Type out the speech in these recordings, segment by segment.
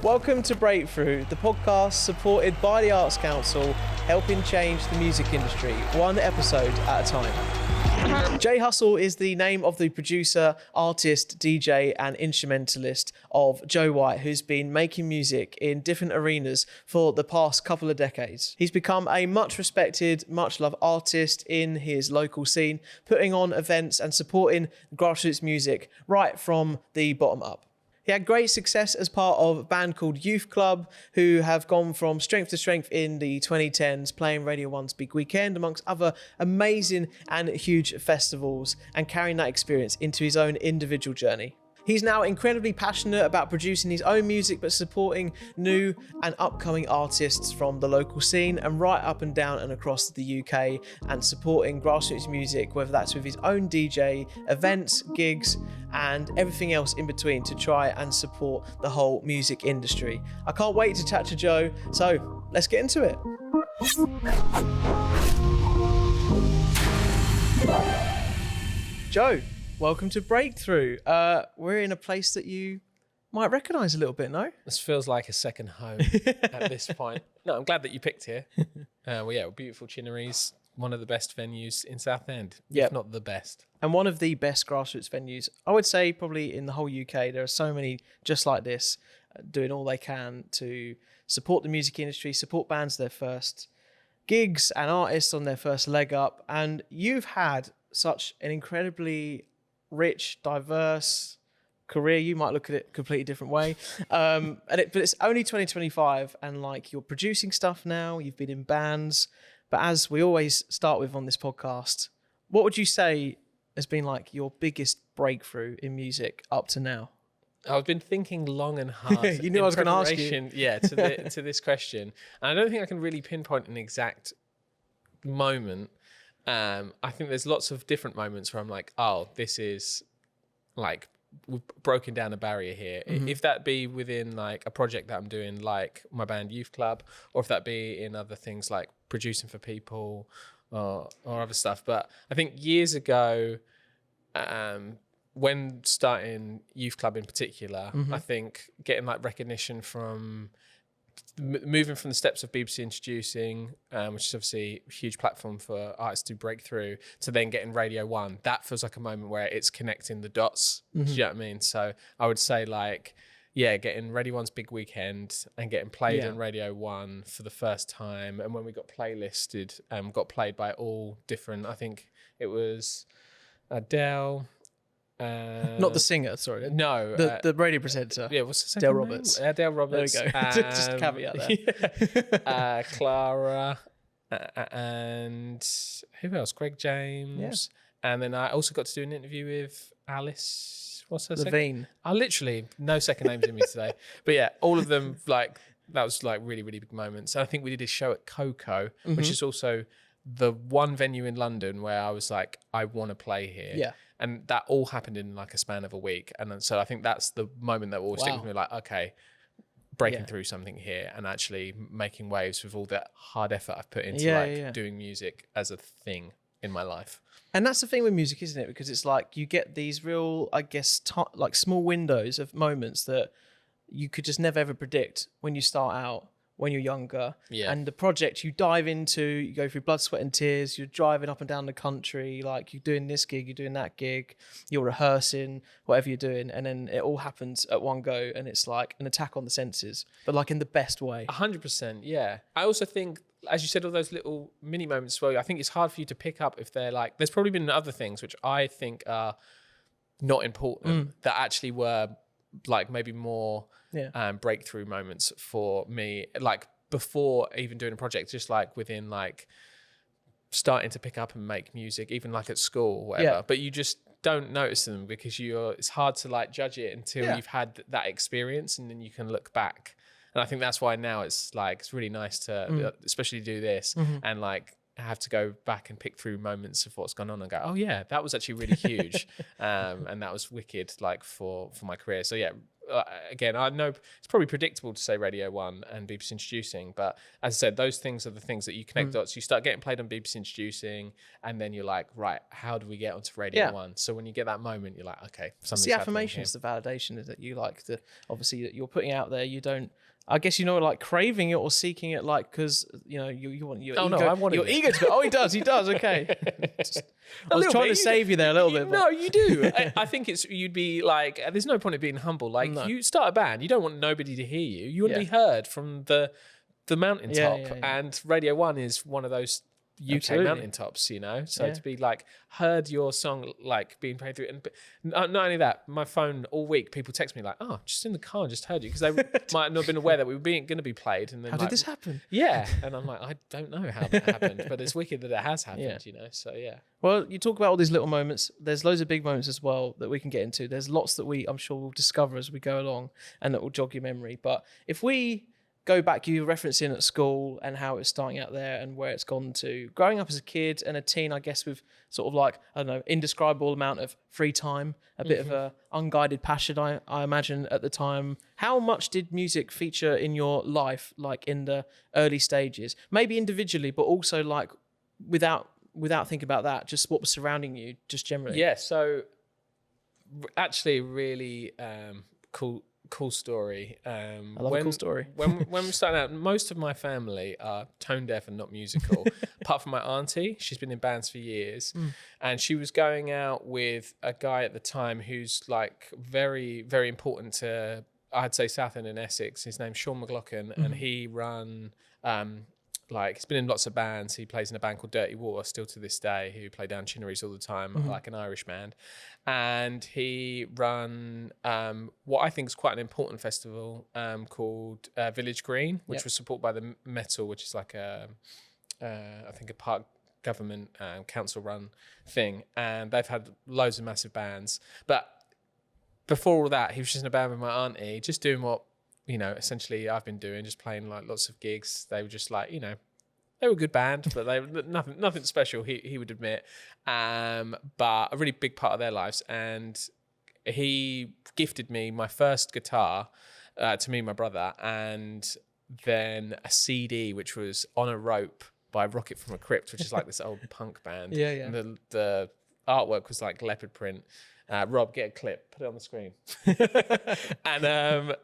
Welcome to Breakthrough, the podcast supported by the Arts Council, helping change the music industry, one episode at a time. Jay Hustle is the name of the producer, artist, DJ and instrumentalist of Joe White, who's been making music in different arenas for the past couple of decades. He's become a much respected, much loved artist in his local scene, putting on events and supporting grassroots music right from the bottom up. He had great success as part of a band called Youth Club, who have gone from strength to strength in the 2010s, playing Radio 1's Big Weekend, amongst other amazing and huge festivals, and carrying that experience into his own individual journey. He's now incredibly passionate about producing his own music, but supporting new and upcoming artists from the local scene and right up and down and across the UK, and supporting grassroots music, whether that's with his own DJ, events, gigs, and everything else in between to try and support the whole music industry. I can't wait to chat to Joe, so let's get into it. Joe, welcome to Breakthrough. We're in a place that you might recognise a little bit, no? This feels like a second home at this point. No, I'm glad that you picked here. Beautiful Chinnery's, one of the best venues in Southend, if not the best. And one of the best grassroots venues, I would say probably in the whole UK. There are so many just like this, doing all they can to support the music industry, support bands their first gigs and artists on their first leg up. And you've had such an incredibly rich, diverse career. You might look at it a completely different way. But it's only 2025 and like you're producing stuff now, you've been in bands. But as we always start with on this podcast, what would you say has been like your biggest breakthrough in music up to now? I've been thinking long and hard. You knew I was going to ask you. Yeah, to this question. And I don't think I can really pinpoint an exact moment. I think there's lots of different moments where I'm like, oh, this is like, we've broken down a barrier here. Mm-hmm. If that be within like a project that I'm doing, like my band Youth Club, or if that be in other things like producing for people or other stuff. But I think years ago, when starting Youth Club in particular, mm-hmm. I think getting like recognition from moving from the steps of BBC Introducing, which is obviously a huge platform for artists to break through, to then getting Radio 1, that feels like a moment where it's connecting the dots. Mm-hmm. Do you know what I mean? So I would say like, getting Radio 1's Big Weekend and getting played on Radio 1 for the first time. And when we got playlisted, got played by all different, I think it was Adele. Not the singer, sorry. No. The radio presenter. Yeah, what's the second Dale name? Roberts. Dale Roberts. There we go. Just a caveat there. Clara and who else? Greg James. Yeah. And then I also got to do an interview with Alice. What's her Levine. I literally, no second names in me today. But yeah, all of them, like, that was like really, really big moments. And I think we did a show at Coco, mm-hmm. which is also the one venue in London where I was like, I want to play here. Yeah. And that all happened in like a span of a week. And so I think that's the moment that will always stick with me, like, okay, breaking through something here and actually making waves with all that hard effort I've put into doing music as a thing in my life. And that's the thing with music, isn't it? Because it's like you get these real, I guess, like small windows of moments that you could just never ever predict when you start out, when you're younger. Yeah. And the project you dive into, you go through blood, sweat and tears, you're driving up and down the country, like you're doing this gig, you're doing that gig, you're rehearsing, whatever you're doing. And then it all happens at one go. And it's like an attack on the senses, but like in the best way. 100%, yeah. I also think, as you said, all those little mini moments as well, I think it's hard for you to pick up if they're like, there's probably been other things which I think are not important that actually were like maybe more breakthrough moments for me, like before even doing a project, just like within like starting to pick up and make music, even like at school or whatever, but you just don't notice them because it's hard to like judge it until you've had that experience, and then you can look back. And I think that's why now it's like, it's really nice to especially do this and like have to go back and pick through moments of what's gone on and go, oh yeah, that was actually really huge. And that was wicked, like for my career. So yeah, again, I know it's probably predictable to say Radio 1 and BBC Introducing, but as I said, those things are the things that you connect dots. You start getting played on BBC Introducing, and then you're like, right, how do we get onto Radio 1? So when you get that moment, you're like, okay, something's the happening affirmation here. is the validation, is that you like the, obviously, that you're putting out there. You don't, I guess, like craving it or seeking it, like, because you want your ego. No, I wanted your it. ego to be. Oh, he does. Okay. I was trying to save you there a little bit. No, you do. I think you'd be like, there's no point in being humble. Like, you start a band, you don't want nobody to hear you. You want to be heard from the mountaintop, and Radio 1 is one of those UK mountaintops, so to be like heard your song like being played through, and not only that, my phone all week people text me like, oh, just in the car and just heard you, because they might not have been aware that we were going to be played. And then how did this happen? And I'm like, I don't know how that happened, but it's wicked that it has happened. So well, you talk about all these little moments. There's loads of big moments as well that we can get into. There's lots that I'm sure we'll discover as we go along, and that will jog your memory. But if we go back, you referencing at school and how it's starting out there and where it's gone to. Growing up as a kid and a teen, I guess, with sort of like, I don't know, indescribable amount of free time, a bit of a unguided passion, I imagine, at the time. How much did music feature in your life, like in the early stages? Maybe individually, but also like without thinking about that, just what was surrounding you, just generally. Yeah, so actually really cool story. I love a cool story. when we started out, most of my family are tone deaf and not musical, apart from my auntie. She's been in bands for years, and she was going out with a guy at the time who's like very, very important to, I'd say, Southend and Essex. His name's Sean McLaughlin, and he run he's been in lots of bands. He plays in a band called Dirty Water still to this day, who play down Chinneries all the time, like an Irish band. And he run what I think is quite an important festival called Village Green, which was supported by the Metal, which is like I think a park government council run thing. And they've had loads of massive bands. But before all that, he was just in a band with my auntie, just doing what, essentially I've been doing, just playing like lots of gigs. They were just like, they were a good band, but they were nothing special, he would admit. But a really big part of their lives. And he gifted me my first guitar to me and my brother, and then a CD, which was On a Rope by Rocket from a Crypt, which is like this old punk band. And the artwork was like leopard print. Rob, get a clip, put it on the screen. And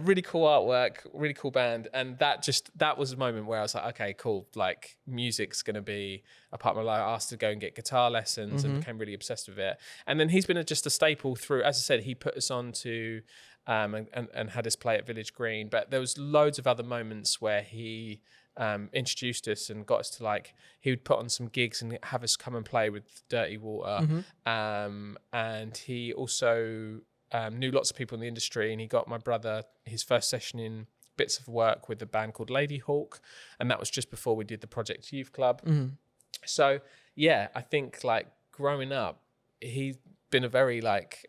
really cool artwork, really cool band. And that was a moment where I was like, okay, cool. Like, music's going to be a part of my life. I asked to go and get guitar lessons and became really obsessed with it. And then he's been just a staple through, as I said, he put us on to and had us play at Village Green. But there was loads of other moments where he introduced us and got us to, like, he would put on some gigs and have us come and play with Dirty Water. And he also knew lots of people in the industry, and he got my brother his first session in bits of work with a band called Lady Hawk, and that was just before we did the Project Youth Club. So yeah, I think like growing up, he's been a very like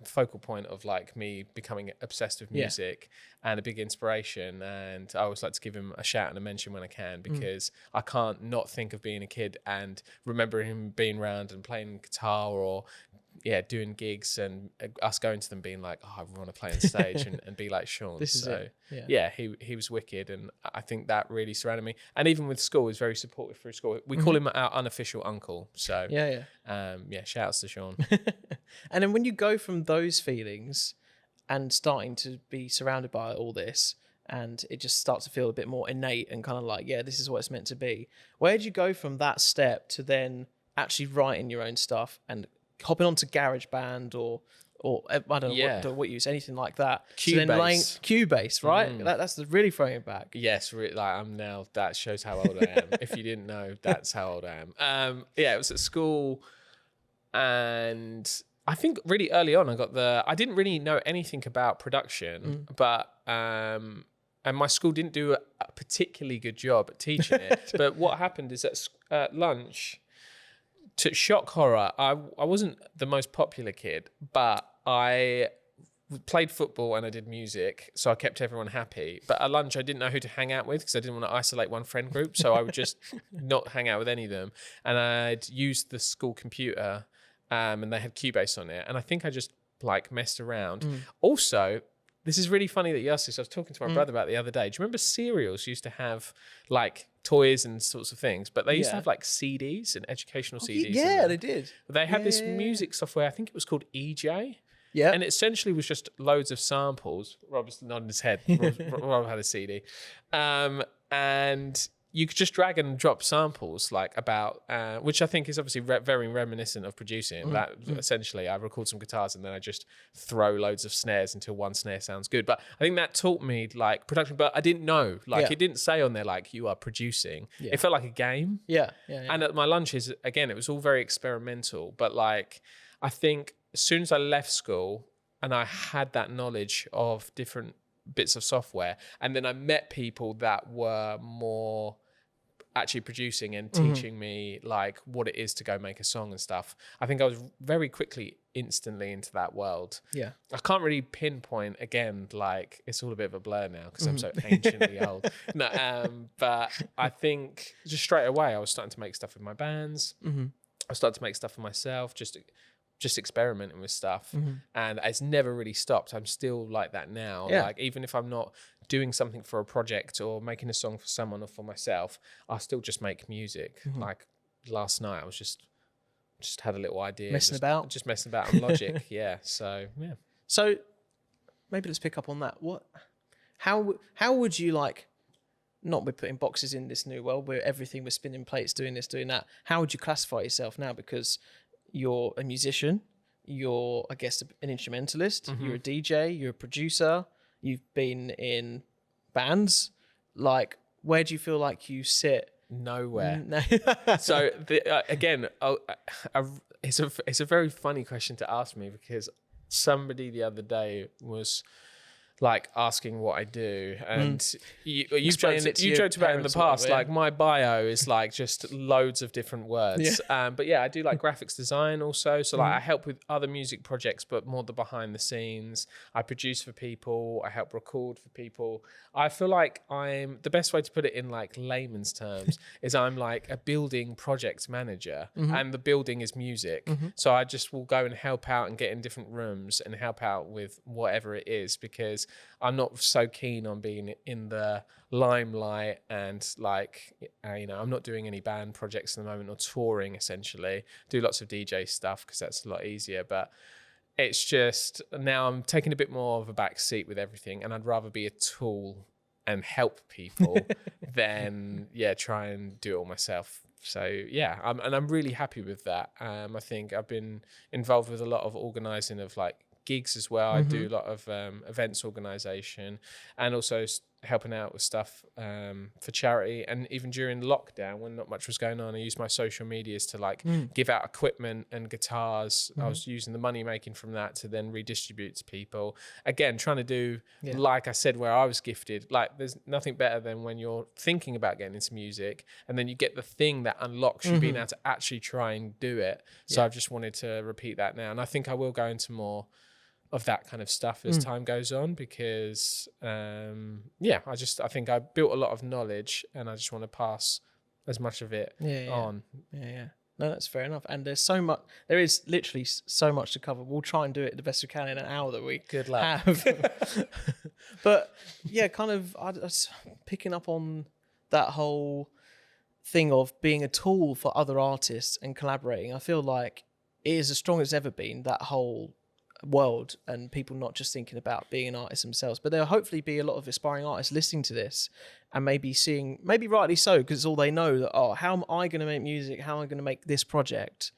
focal point of like me becoming obsessed with music and a big inspiration. And I always like to give him a shout and a mention when I can, because I can't not think of being a kid and remember him being around and playing guitar or doing gigs, and us going to them being like, oh, I want to play on stage and be like Sean. This is it. He was wicked, and I think that really surrounded me. And even with school, he's very supportive through school. We call him our unofficial uncle. So shout outs to Sean. And then when you go from those feelings and starting to be surrounded by all this, and it just starts to feel a bit more innate and kind of like, this is what it's meant to be. Where did you go from that step to then actually writing your own stuff and hopping onto GarageBand or I don't know what you use, anything like that? Cubase. Cubase, right? That's really throwing it back. Yes, like I'm now. That shows how old I am. If you didn't know, that's how old I am. It was at school, and I think really early on I didn't really know anything about production, but and my school didn't do a particularly good job at teaching it. But what happened is at lunch, to shock horror, I wasn't the most popular kid, but I played football and I did music, so I kept everyone happy. But at lunch, I didn't know who to hang out with because I didn't want to isolate one friend group, so I would just not hang out with any of them. And I'd used the school computer, and they had Cubase on it, and I think I just like messed around. Also, this is really funny that you asked this. I was talking to my brother about it the other day. Do you remember cereals used to have like toys and sorts of things, but they used to have like CDs and educational CDs. Yeah, they did. They had this music software, I think it was called EJAY. Yeah. And it essentially was just loads of samples. Rob's nodding his head. Rob had a CD. And you could just drag and drop samples like about, which I think is obviously very reminiscent of producing. That essentially I record some guitars and then I just throw loads of snares until one snare sounds good. But I think that taught me like production, but I didn't know, like it didn't say on there like you are producing. It felt like a game. Yeah. And at my lunches, again, it was all very experimental. But like, I think as soon as I left school and I had that knowledge of different bits of software, and then I met people that were more actually producing and teaching me like what it is to go make a song and stuff, I think I was very quickly instantly into that world. Yeah. I can't really pinpoint, again, like it's all a bit of a blur now because I'm so anciently old. No, but I think just straight away I was starting to make stuff with my bands. I started to make stuff for myself, just experimenting with stuff, and it's never really stopped. I'm still like that now. Like even if I'm not doing something for a project or making a song for someone or for myself, I still just make music. Like last night I was just had a little idea, messing about on Logic. So maybe let's pick up on that. How would you like, not we're putting boxes in this new world where everything we're spinning plates, doing this, doing that, how would you classify yourself now? Because you're a musician, you're, I guess, an instrumentalist, you're a DJ, you're a producer, you've been in bands. Like, where do you feel like you sit? Nowhere. So again, it's a very funny question to ask me, because somebody the other day was like asking what I do, and you've joked about it in the past. Like my bio is like just loads of different words. But yeah, I do like graphics design also. So like I help with other music projects, but more the behind the scenes. I produce for people. I help record for people. I feel like I'm, the best way to put it in like layman's terms is I'm like a building project manager, and the building is music. So I just will go and help out and get in different rooms and help out with whatever it is, because I'm not so keen on being in the limelight, and like, I'm not doing any band projects at the moment or touring essentially. Do lots of DJ stuff because that's a lot easier, but it's just now I'm taking a bit more of a back seat with everything, and I'd rather be a tool and help people than try and do it all myself. So I'm really happy with that. I think I've been involved with a lot of organising of like gigs as well. I do a lot of events organisation, and also helping out with stuff for charity. And even during lockdown, when not much was going on, I used my social medias to like give out equipment and guitars. I was using the money making from that to then redistribute to people. Again, trying to do, like I said, where I was gifted. Like there's nothing better than when you're thinking about getting into music and then you get the thing that unlocks you being able to actually try and do it. So I've just wanted to repeat that now. And I think I will go into more of that kind of stuff as time goes on, because I think I built a lot of knowledge and I just want to pass as much of it on. No, that's fair enough. And there is literally so much to cover. We'll try and do it the best we can in an hour that we Good luck. have. But kind of I was picking up on that whole thing of being a tool for other artists and collaborating. I feel like it is as strong as ever been, that whole world, and people not just thinking about being an artist themselves, but there'll hopefully be a lot of aspiring artists listening to this and maybe seeing, maybe rightly so, because it's all they know, that how am I going to make music, how am I going to make this project,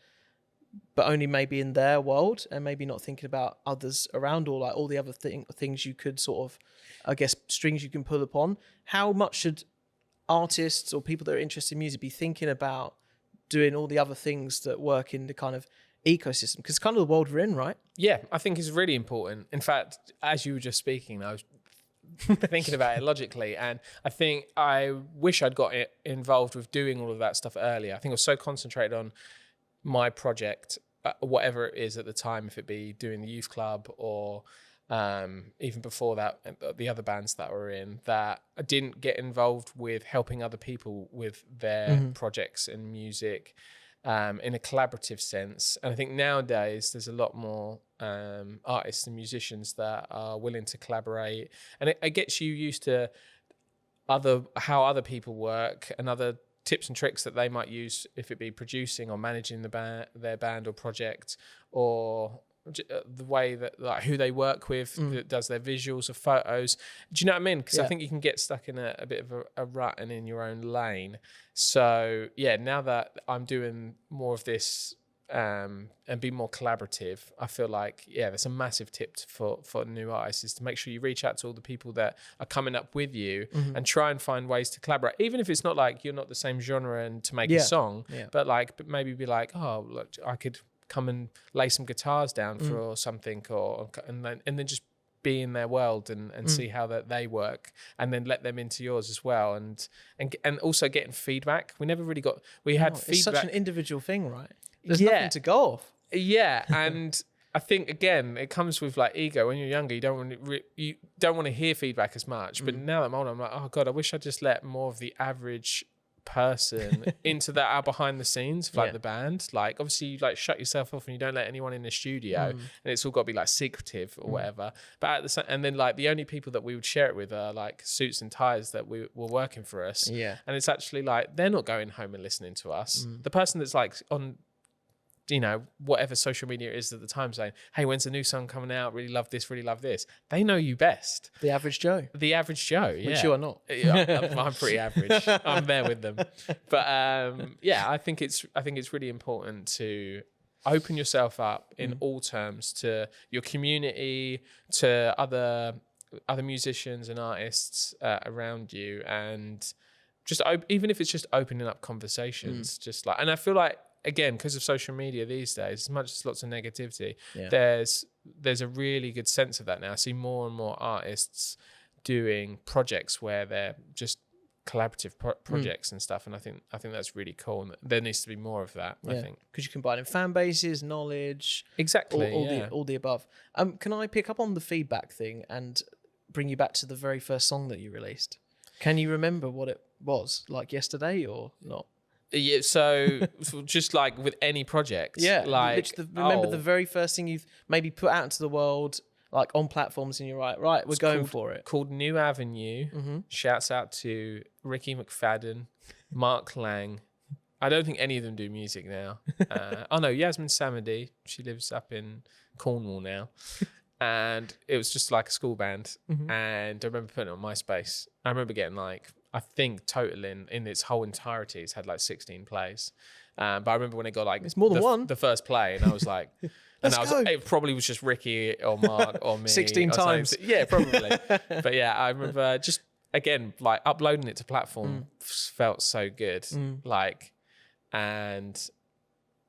but only maybe in their world, and maybe not thinking about others around, or like all the other things you could sort of, I guess, strings you can pull upon. How much should artists or people that are interested in music be thinking about doing all the other things that work in the kind of ecosystem, because it's kind of the world we're in, right? Yeah, I think it's really important. In fact, as you were just speaking, I was thinking about it logically, and I think I wish I'd got involved with doing all of that stuff earlier. I think I was so concentrated on my project, whatever it is at the time, if it be doing the youth club or even before that, the other bands that were in, that I didn't get involved with helping other people with their projects and music. in a collaborative sense. And I think nowadays there's a lot more artists and musicians that are willing to collaborate, and it gets you used to how other people work and other tips and tricks that they might use, if it be producing or managing their band or project, or the way that, like, who they work with, that does their visuals or photos. Do you know what I mean? Because I think you can get stuck in a bit of a rut and in your own lane. So yeah, now that I'm doing more of this and be more collaborative, I feel like, yeah, that's a massive tip for new artists, is to make sure you reach out to all the people that are coming up with you and try and find ways to collaborate, even if it's not like you're not the same genre and to make a song, but maybe be like, oh, look, I could come and lay some guitars down for something, and then just be in their world and see how that they work, and then let them into yours as well, and also getting feedback. We never really had feedback. It's such an individual thing, right? There's nothing to go off. Yeah, and I think, again, it comes with like ego. When you're younger, you don't want to hear feedback as much. But now that I'm older, I'm like, oh God, I wish I just let more of the average person into that, our behind the scenes of like the band. Like, obviously you like shut yourself off and you don't let anyone in the studio, and it's all got to be like secretive or whatever. But at the same, and then like the only people that we would share it with are like suits and ties that were working for us. Yeah, and it's actually like they're not going home and listening to us. The person that's like on, you know, whatever social media it is at the time, saying, hey, when's the new song coming out? Really love this, really love this. They know you best. The average Joe. The average Joe, yeah. Which you are not. I'm pretty average. I'm there with them. But yeah, I think it's really important to open yourself up in all terms to your community, to other musicians and artists around you, and just even if it's just opening up conversations, just like, and I feel like, again, because of social media these days, as much as lots of negativity, there's a really good sense of that now. I see more and more artists doing projects where they're just collaborative projects and stuff, and I think that's really cool. And there needs to be more of that. I think, because you combine in fan bases, knowledge, exactly, all the above. Can I pick up on the feedback thing and bring you back to the very first song that you released? Can you remember what it was, like yesterday or not? Yeah, so just like with any project, like remember the very first thing you've maybe put out into the world, like on platforms, and you're right, we're going for it. Called New Avenue. Shouts out to Ricky McFadden, Mark Lang. I don't think any of them do music now. Oh no, Yasmin Samadi. She lives up in Cornwall now. And it was just like a school band. And I remember putting it on MySpace. I remember getting like, I think total in its whole entirety, it's had like 16 plays. But I remember when it got like, it's more than one. The first play, and I was like, it probably was just Ricky or Mark or me. 16 times. Yeah, probably. But yeah, I remember just, again, like uploading it to platform felt so good. Like, and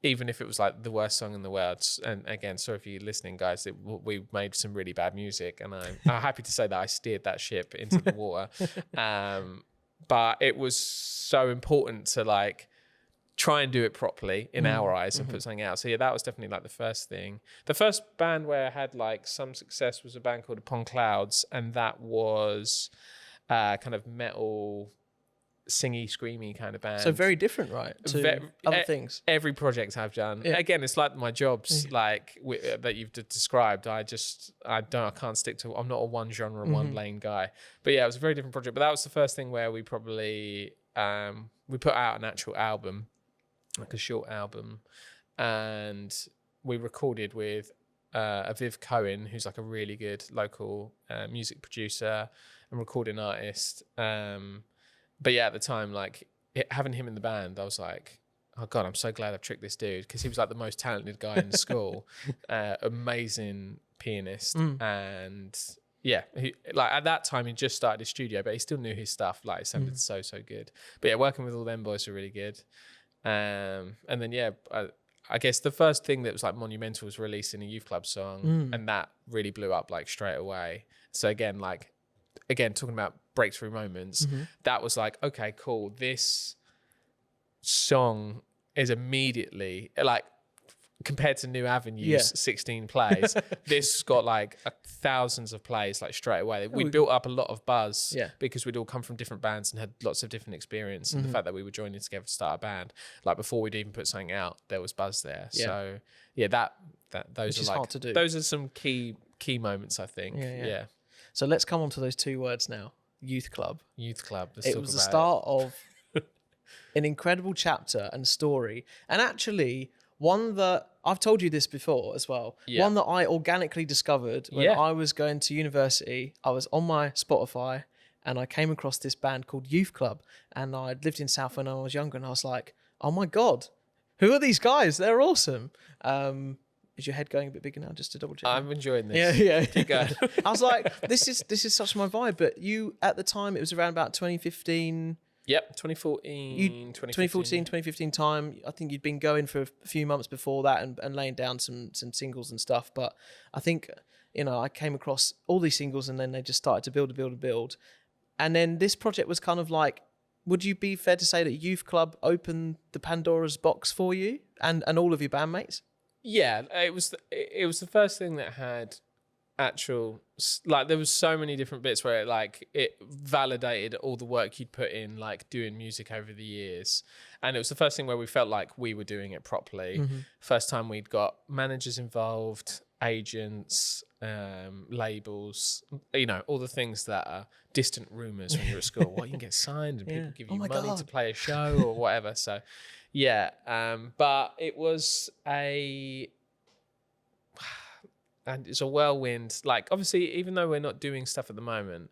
even if it was like the worst song in the world, and again, sorry if you're listening, guys, we made some really bad music, and I'm happy to say that I steered that ship into the water. But it was so important to like try and do it properly in our eyes and put something out. So yeah, that was definitely like the first thing. The first band where I had like some success was a band called Upon Clouds, and that was kind of metal, singy, screamy kind of band. So very different, right, to other things. Every project I've done, again, it's like my jobs, like that you've described. I can't stick to. I'm not a one genre, one lane guy. But yeah, it was a very different project. But that was the first thing where we probably we put out an actual album, like a short album, and we recorded with Aviv Cohen, who's like a really good local music producer and recording artist. But yeah, at the time, like having him in the band, I was like, oh God, I'm so glad I've tricked this dude, because he was like the most talented guy in the school, amazing pianist. And yeah, like at that time he just started his studio, but he still knew his stuff. Like it sounded so good. But yeah, working with all them boys were really good. And then yeah, I guess the first thing that was like monumental was releasing a youth club song, and that really blew up like straight away. So again, talking about breakthrough moments, that was like, okay, cool, this song is immediately like compared to New Avenue's Yeah. 16 plays, this got like thousands of plays like straight away. We built up a lot of buzz because we'd all come from different bands and had lots of different experience. And the fact that we were joining together to start a band, like before we'd even put something out, there was buzz there. Yeah. So yeah, those Which is are like hard to do. those are some key moments, I think. Yeah. So let's come on to those two words now. Youth Club. Youth Club. It was the start of an incredible chapter and story, and actually one that I've told you this before as well. Yeah. One that I organically discovered when I was going to university. I was on my Spotify and I came across this band called Youth Club, and I'd lived in Southend when I was younger, and I was like, oh my God, who are these guys? They're awesome. Is your head going a bit bigger now, just to double check? I'm enjoying this. Yeah. Keep going. I was like, this is such my vibe. But you, at the time, it was around about 2015. Yep, 2014, 2015 time. I think you'd been going for a few months before that and laying down some singles and stuff. But I think, I came across all these singles, and then they just started to build. And then this project was kind of like, would you be fair to say that Youth Club opened the Pandora's box for you and all of your bandmates? Yeah, it was the first thing that had actual, like, there was so many different bits where it validated all the work you'd put in, like doing music over the years. And it was the first thing where we felt like we were doing it properly. First time we'd got managers involved, agents, labels, all the things that are distant rumors when you're at school. Well, you can get signed and people give you money to play a show or whatever. So but it was and it's a whirlwind. Like, obviously, even though we're not doing stuff at the moment,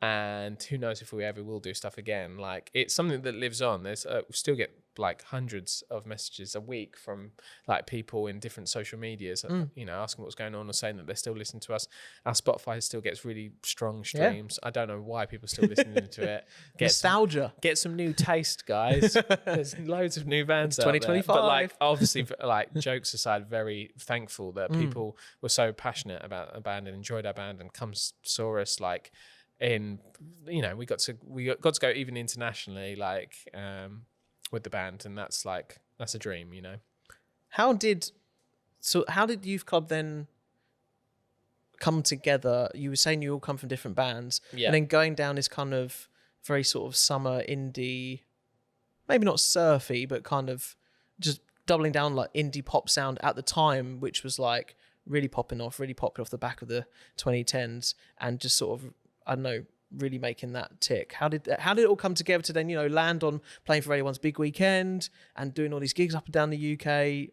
and who knows if we ever will do stuff again, like, it's something that lives on. There's we still get like hundreds of messages a week from like people in different social medias, asking what's going on or saying that they're still listening to us. Our Spotify still gets really strong streams. I don't know why people are still listening to it. Nostalgia. Get some new taste, guys. There's loads of new bands out there. 2025. But like, obviously, like, jokes aside, very thankful that people were so passionate about a band and enjoyed our band and saw us like in, we got to go even internationally, like, with the band, and that's a dream. How did Youth Club then come together? You were saying you all come from different bands, and then going down this kind of very sort of summer indie, maybe not surfy, but kind of just doubling down like indie pop sound at the time, which was like really popping off the back of the 2010s, and just sort of, I don't know, really making that tick. How did it all come together to then, land on playing for anyone's big weekend and doing all these gigs up and down the UK?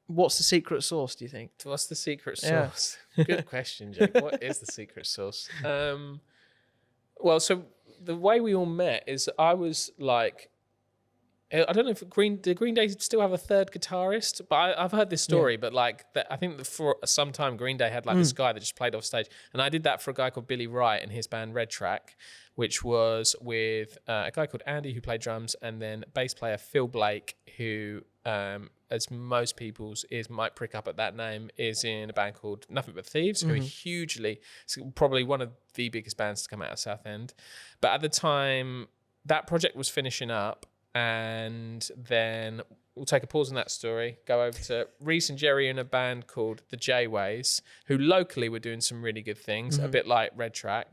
What's the secret sauce, do you think? What's the secret sauce? Yeah. Good question, Jake. What is the secret sauce? Well, so the way we all met is I was like, I don't know if Green Day still have a third guitarist, but I've heard this story. But like, I think that for some time Green Day had like this guy that just played off stage, and I did that for a guy called Billy Wright and his band Red Track, which was with a guy called Andy who played drums, and then bass player Phil Blake, who, as most people's ears might prick up at that name, is in a band called Nothing But Thieves, who are probably one of the biggest bands to come out of Southend. But at the time, that project was finishing up. And then we'll take a pause on that story, go over to Reese and Jerry in a band called the EJAY, who locally were doing some really good things, a bit like Red Track.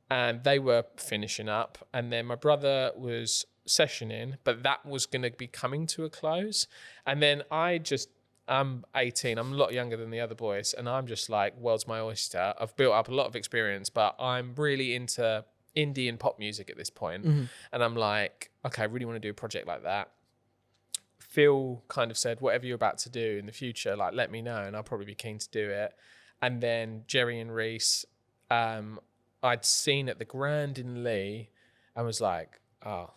And they were finishing up. And then my brother was sessioning, but that was going to be coming to a close. And then I'm 18, I'm a lot younger than the other boys, and I'm just like, world's my oyster. I've built up a lot of experience, but I'm really into indie and pop music at this point. And I'm like, okay, I really want to do a project like that. Phil kind of said, whatever you're about to do in the future, like, let me know and I'll probably be keen to do it. And then Jerry and Reese, I'd seen at the Grand in Lee and was like, oh,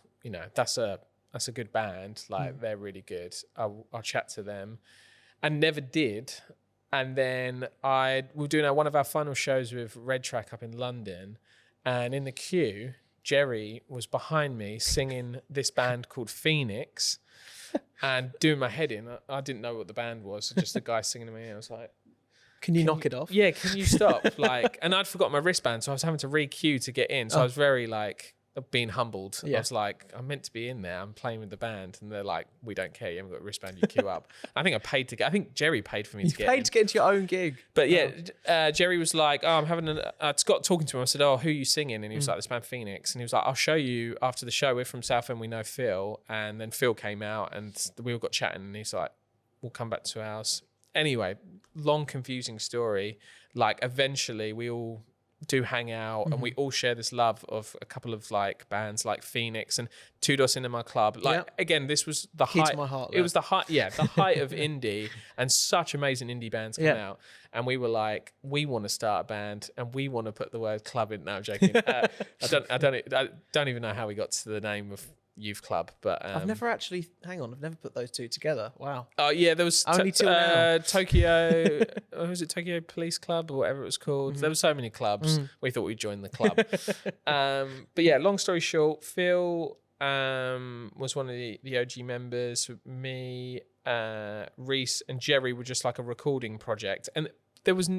that's a good band. Like, they're really good. I'll chat to them, and never did. And then we were doing one of our final shows with Red Track up in London. And in the queue, Jerry was behind me singing this band called Phoenix and doing my head in. I didn't know what the band was. Just a guy singing to me. I was like, Can you knock it off? Yeah, can you stop? And I'd forgotten my wristband, so I was having to re-queue to get in. So I was very like, being humbled. Yeah. I was like, I'm meant to be in there. I'm playing with the band, and they're like, we don't care. You haven't got a wristband. You queue up. I think I paid to get. I think Jerry paid for me to get. Paid in. to get into your own gig. But yeah, Jerry was like, oh, I'm having Scott talking to him. I said, oh, who are you singing? And he was like, this band Phoenix. And he was like, I'll show you after the show. We're from Southend. We know Phil. And then Phil came out, and we all got chatting. And he's like, we'll come back to ours. Anyway, long, confusing story. Like, eventually, we all do hang out, and we all share this love of a couple of like bands like Phoenix and Two Dos Cinema Club. Like, again, this was the Key to height. my heart, It was the height, the height of indie, and such amazing indie bands come out. And we were like, we want to start a band, and we want to put the word club in. No, I'm joking. I don't even know how we got to the name of Youth Club, but I've never put those two together. Wow. Oh yeah, there was Only till now. Tokyo. Was it Tokyo Police Club or whatever it was called? There were so many clubs. We thought we'd join the club. But yeah, long story short, Phil was one of the OG members. Me, Reese, and Jerry were just like a recording project, and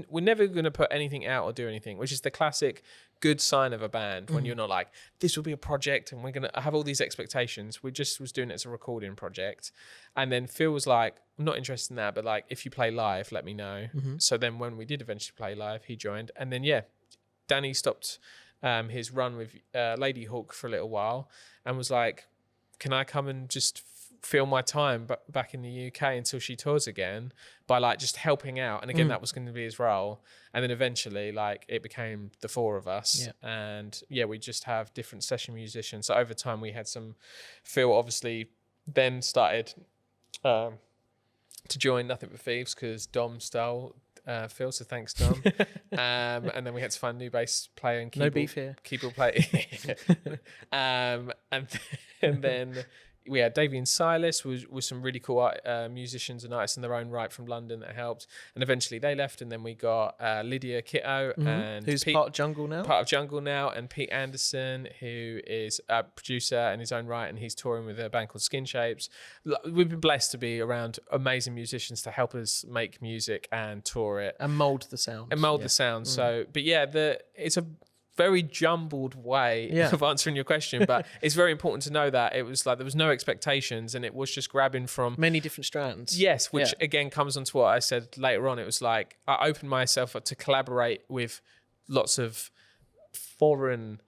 we're never going to put anything out or do anything, which is the classic good sign of a band when you're not like, this will be a project and we're going to have all these expectations. We just was doing it as a recording project. And then Phil was like, I'm not interested in that, but like, if you play live, let me know. So then when we did eventually play live, he joined. And then, Danny stopped his run with Lady Hawk for a little while and was like, can I come and just fill my time back in the UK until she tours again by like just helping out? And again, that was going to be his role. And then eventually like it became the four of us, and we just have different session musicians. So over time we had some. Phil obviously then started to join Nothing But Thieves because Dom stole Phil, so thanks Dom. And then we had to find a new bass player and keyboard, No beef here. Keyboard player. And then we had Davey and Silas with some really cool musicians and artists in their own right from London that helped. And eventually they left, and then we got Lydia Kitto, and who's part of Jungle now. Part of Jungle now, and Pete Anderson, who is a producer in his own right, and he's touring with a band called Skin Shapes. We've been blessed to be around amazing musicians to help us make music and tour it. And mould the sound. The sound. So, but it's a very jumbled way of answering your question, but it's very important to know that it was like there was no expectations, and it was just grabbing from many different strands. Yes, which again comes on to what I said later on. It was like I opened myself up to collaborate with lots of foreign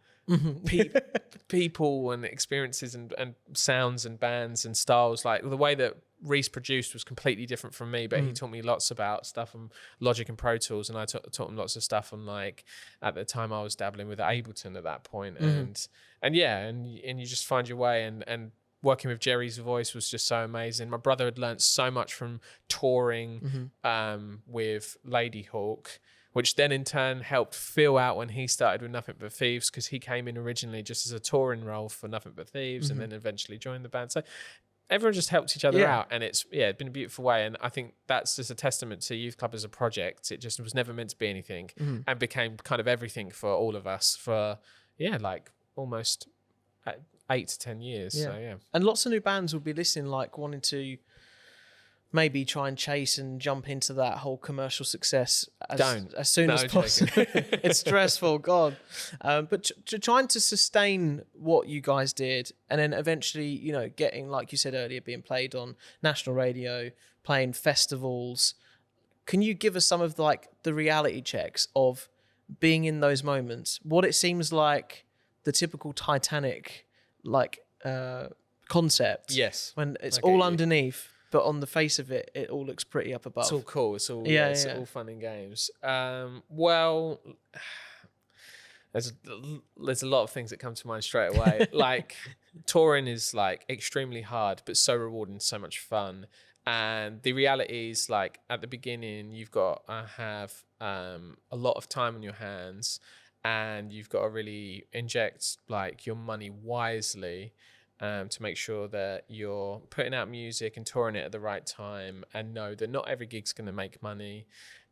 people and experiences and sounds and bands and styles. Like the way that Reese produced was completely different from me, but he taught me lots about stuff on Logic and Pro Tools, and I taught him lots of stuff on, like, at the time I was dabbling with Ableton at that point. And you just find your way, and working with Jerry's voice was just so amazing. My brother had learnt so much from touring with Lady Hawk, which then in turn helped Phil out when he started with Nothing But Thieves, because he came in originally just as a touring role for Nothing But Thieves and then eventually joined the band. So everyone just helped each other out, and it's been a beautiful way. And I think that's just a testament to Youth Club as a project. It just was never meant to be anything and became kind of everything for all of us for like almost 8 to 10 years. So and lots of new bands will be listening, like wanting to maybe try and chase and jump into that whole commercial success as soon as possible. It's stressful, God. But trying to sustain what you guys did, and then eventually, getting, like you said earlier, being played on national radio, playing festivals. Can you give us some of the reality checks of being in those moments? What it seems like the typical Titanic concept. Yes. When it's all underneath, but on the face of it, it all looks pretty up above. It's all cool. It's all it's all fun and games. Well, there's a lot of things that come to mind straight away. Like touring is like extremely hard, but so rewarding, so much fun. And the reality is, like, at the beginning, you've got to have a lot of time on your hands, and you've got to really inject like your money wisely. To make sure that you're putting out music and touring it at the right time, and know that not every gig's going to make money,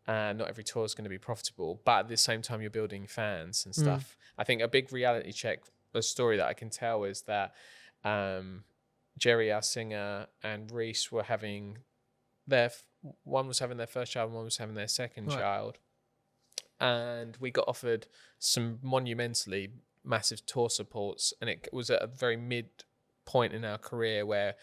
not every tour is going to be profitable, but at the same time you're building fans and stuff. I think a big reality check, a story that I can tell, is that Jerry, our singer, and Reese were having one was having their first child and one was having their second child, and we got offered some monumentally massive tour supports, and it was at a very mid point in our career where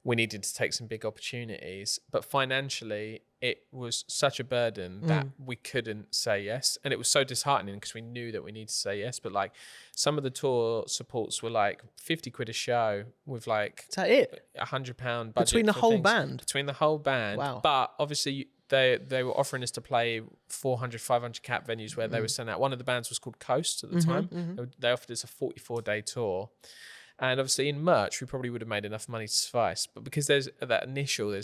we needed to take some big opportunities, but financially it was such a burden that we couldn't say yes. And it was so disheartening because we knew that we needed to say yes, but like some of the tour supports were like 50 quid a show with like Is that it? £100 budget Between the for whole things. band? Between the whole band. Wow. But obviously they were offering us to play 400, 500 cap venues where they were sent out. One of the bands was called Coast at the time. They offered us a 44-day tour. And obviously in merch, we probably would have made enough money to suffice. But because there's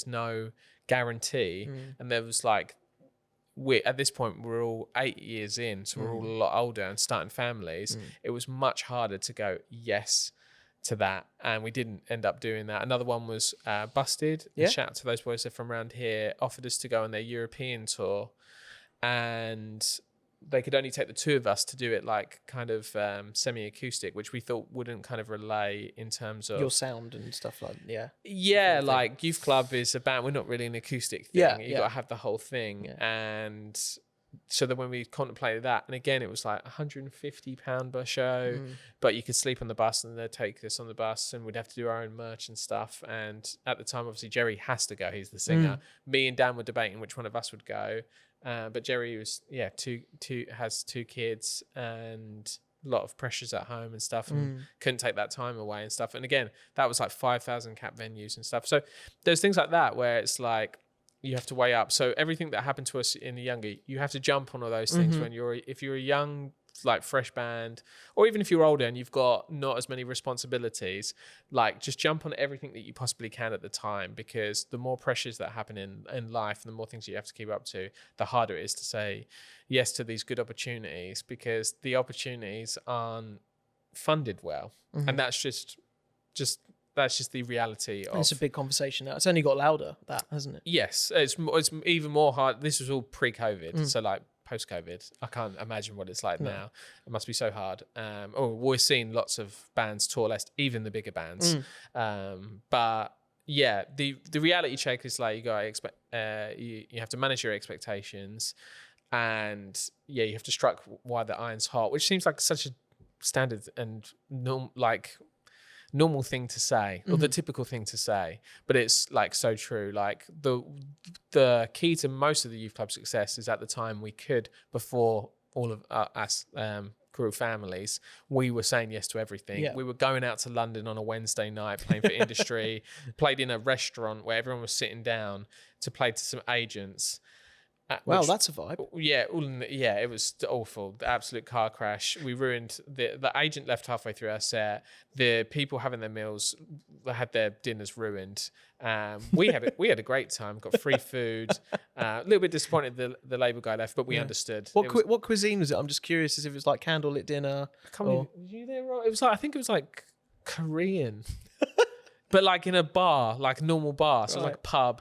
no guarantee. And there was like, at this point, we're all 8 years in. So we're all a lot older and starting families. It was much harder to go yes to that. And we didn't end up doing that. Another one was Busted. Yeah. Shout out to those boys, they're from around here, offered us to go on their European tour. And they could only take the two of us to do it like kind of semi-acoustic, which we thought wouldn't kind of relay in terms of Your sound and stuff like yeah, like Youth Club is a band, we're not really an acoustic thing. Yeah, You got to have the whole thing. Yeah. And so then when we contemplated that, and again it was like £150 per show, but you could sleep on the bus and they'd take us on the bus and we'd have to do our own merch and stuff. And at the time obviously Jerry has to go, he's the singer. Me and Dan were debating which one of us would go. But Jerry was has two kids and a lot of pressures at home and stuff, and couldn't take that time away and stuff. And again, that was like 5,000 cap venues and stuff. So there's things like that where it's like you have to weigh up. So everything that happened to us in the younger, you have to jump on all those things if you're a young, like fresh band, or even if you're older and you've got not as many responsibilities, like just jump on everything that you possibly can at the time, because the more pressures that happen in life and the more things you have to keep up to, the harder it is to say yes to these good opportunities, because the opportunities aren't funded well. And that's just the reality of. It's a big conversation now. It's only got louder, that, hasn't it? Yes, it's even more hard. This was all pre-COVID, so like post-COVID, I can't imagine what it's like now. It must be so hard. We're seeing lots of bands tour less, even the bigger bands. But yeah, the reality check is like you have to manage your expectations, and you have to strike while the iron's hot, which seems like such a standard and normal thing to say, or the typical thing to say, but it's like so true. Like the key to most of the youth club success is at the time we could, before all of us grew families, we were saying yes to everything. We were going out to London on a Wednesday night, playing for industry, played in a restaurant where everyone was sitting down to play to some agents. Wow, that's a vibe. Yeah, it was awful. The absolute car crash. We ruined the agent left halfway through our set. The people having their meals had their dinners ruined. We had a great time. Got free food. A little bit disappointed the label guy left, but we understood. What cuisine was it? I'm just curious as if it was like candlelit dinner. Was you there, Rob? It was like, I think it was like Korean, but like in a bar, like a normal bar, so it was like a pub.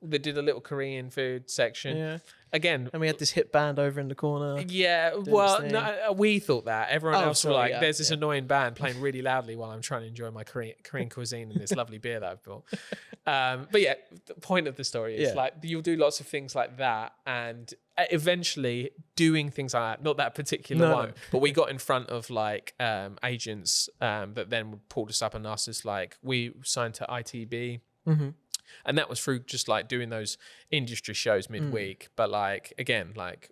They did a little Korean food section. Yeah. Again, And we had this hip band over in the corner. yeah. this Well, thing. no, we thought that. Everyone else sorry, were like, yeah, "There's this annoying band playing really loudly while I'm trying to enjoy my Korean cuisine and this lovely beer that I've bought." But yeah, the point of the story is like you'll do lots of things like that, and eventually doing things like that. Not that particular one, but we got in front of like agents that then pulled us up and asked us, like, we signed to ITB. And that was through just like doing those industry shows midweek. But like, again, like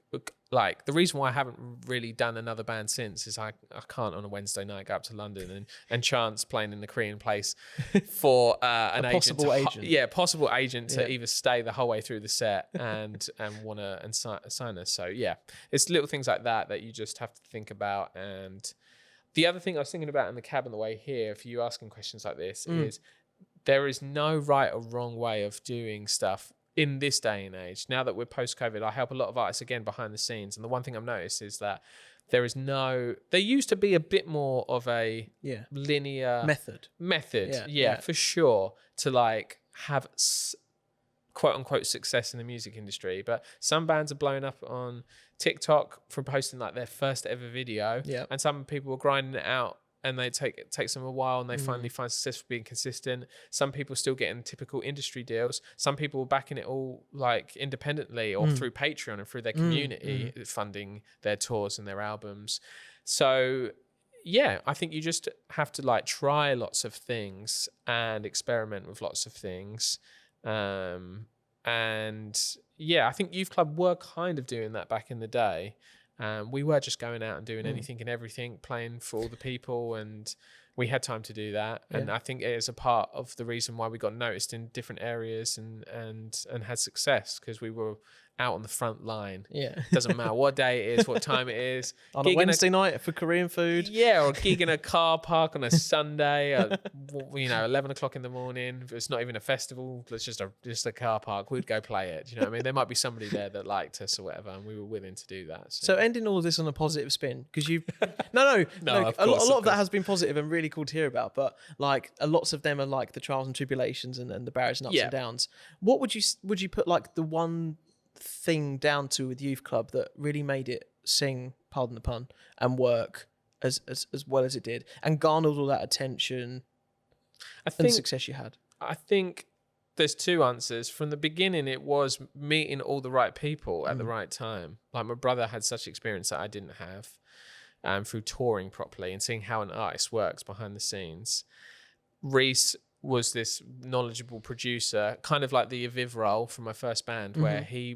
the reason why I haven't really done another band since is I can't on a Wednesday night go up to London and chance playing in the Korean place for an possible agent. Possible agent to either stay the whole way through the set and want to sign us. So yeah, it's little things like that you just have to think about. And the other thing I was thinking about in the cab on the way here, for you asking questions like this, is there is no right or wrong way of doing stuff in this day and age. Now that we're post-COVID, I help a lot of artists again behind the scenes. And the one thing I've noticed is that there used to be a bit more of a linear method. Yeah, for sure, to like have quote unquote success in the music industry. But some bands are blowing up on TikTok for posting like their first ever video. Yeah. And some people are grinding it out, and it takes them a while, and they finally find success for being consistent. Some people still getting typical industry deals. Some people are backing it all like independently or through Patreon and through their community funding their tours and their albums. So yeah, I think you just have to like try lots of things and experiment with lots of things. And yeah, I think Youth Club were kind of doing that back in the day. We were just going out and doing anything and everything, playing for all the people, and we had time to do that. And I think it is a part of the reason why we got noticed in different areas and had success, because we were out on the front line. Yeah. Doesn't matter what day it is, what time it is. On Gig a in Wednesday night for Korean food. Yeah, or a gig in a car park on a Sunday at 11 o'clock in the morning. If it's not even a festival, it's just a car park. We'd go play it. Do you know what I mean? There might be somebody there that liked us or whatever, and we were willing to do that. So ending all of this on a positive spin, because you've no, of a course, lot of that has been positive and really cool to hear about. But like lots of them are like the trials and tribulations and the barriers and ups and downs. What would you put like the one thing down to with Youth Club that really made it sing, pardon the pun, and work as well as it did, and garnered all that attention and success you had? I think there's two answers. From the beginning, it was meeting all the right people at the right time. Like my brother had such experience that I didn't have, through touring properly and seeing how an artist works behind the scenes. Reese was this knowledgeable producer, kind of like the Aviv role from my first band, where he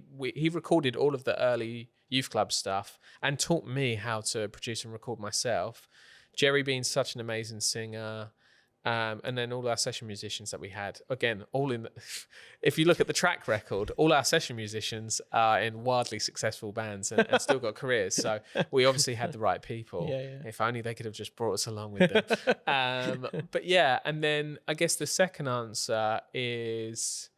recorded all of the early Youth Club stuff and taught me how to produce and record myself. Jerry being such an amazing singer, and then all our session musicians that we had, again, all in if you look at the track record, all our session musicians are in wildly successful bands and still got careers. So we obviously had the right people. If only they could have just brought us along with them. But yeah, and then I guess the second answer is,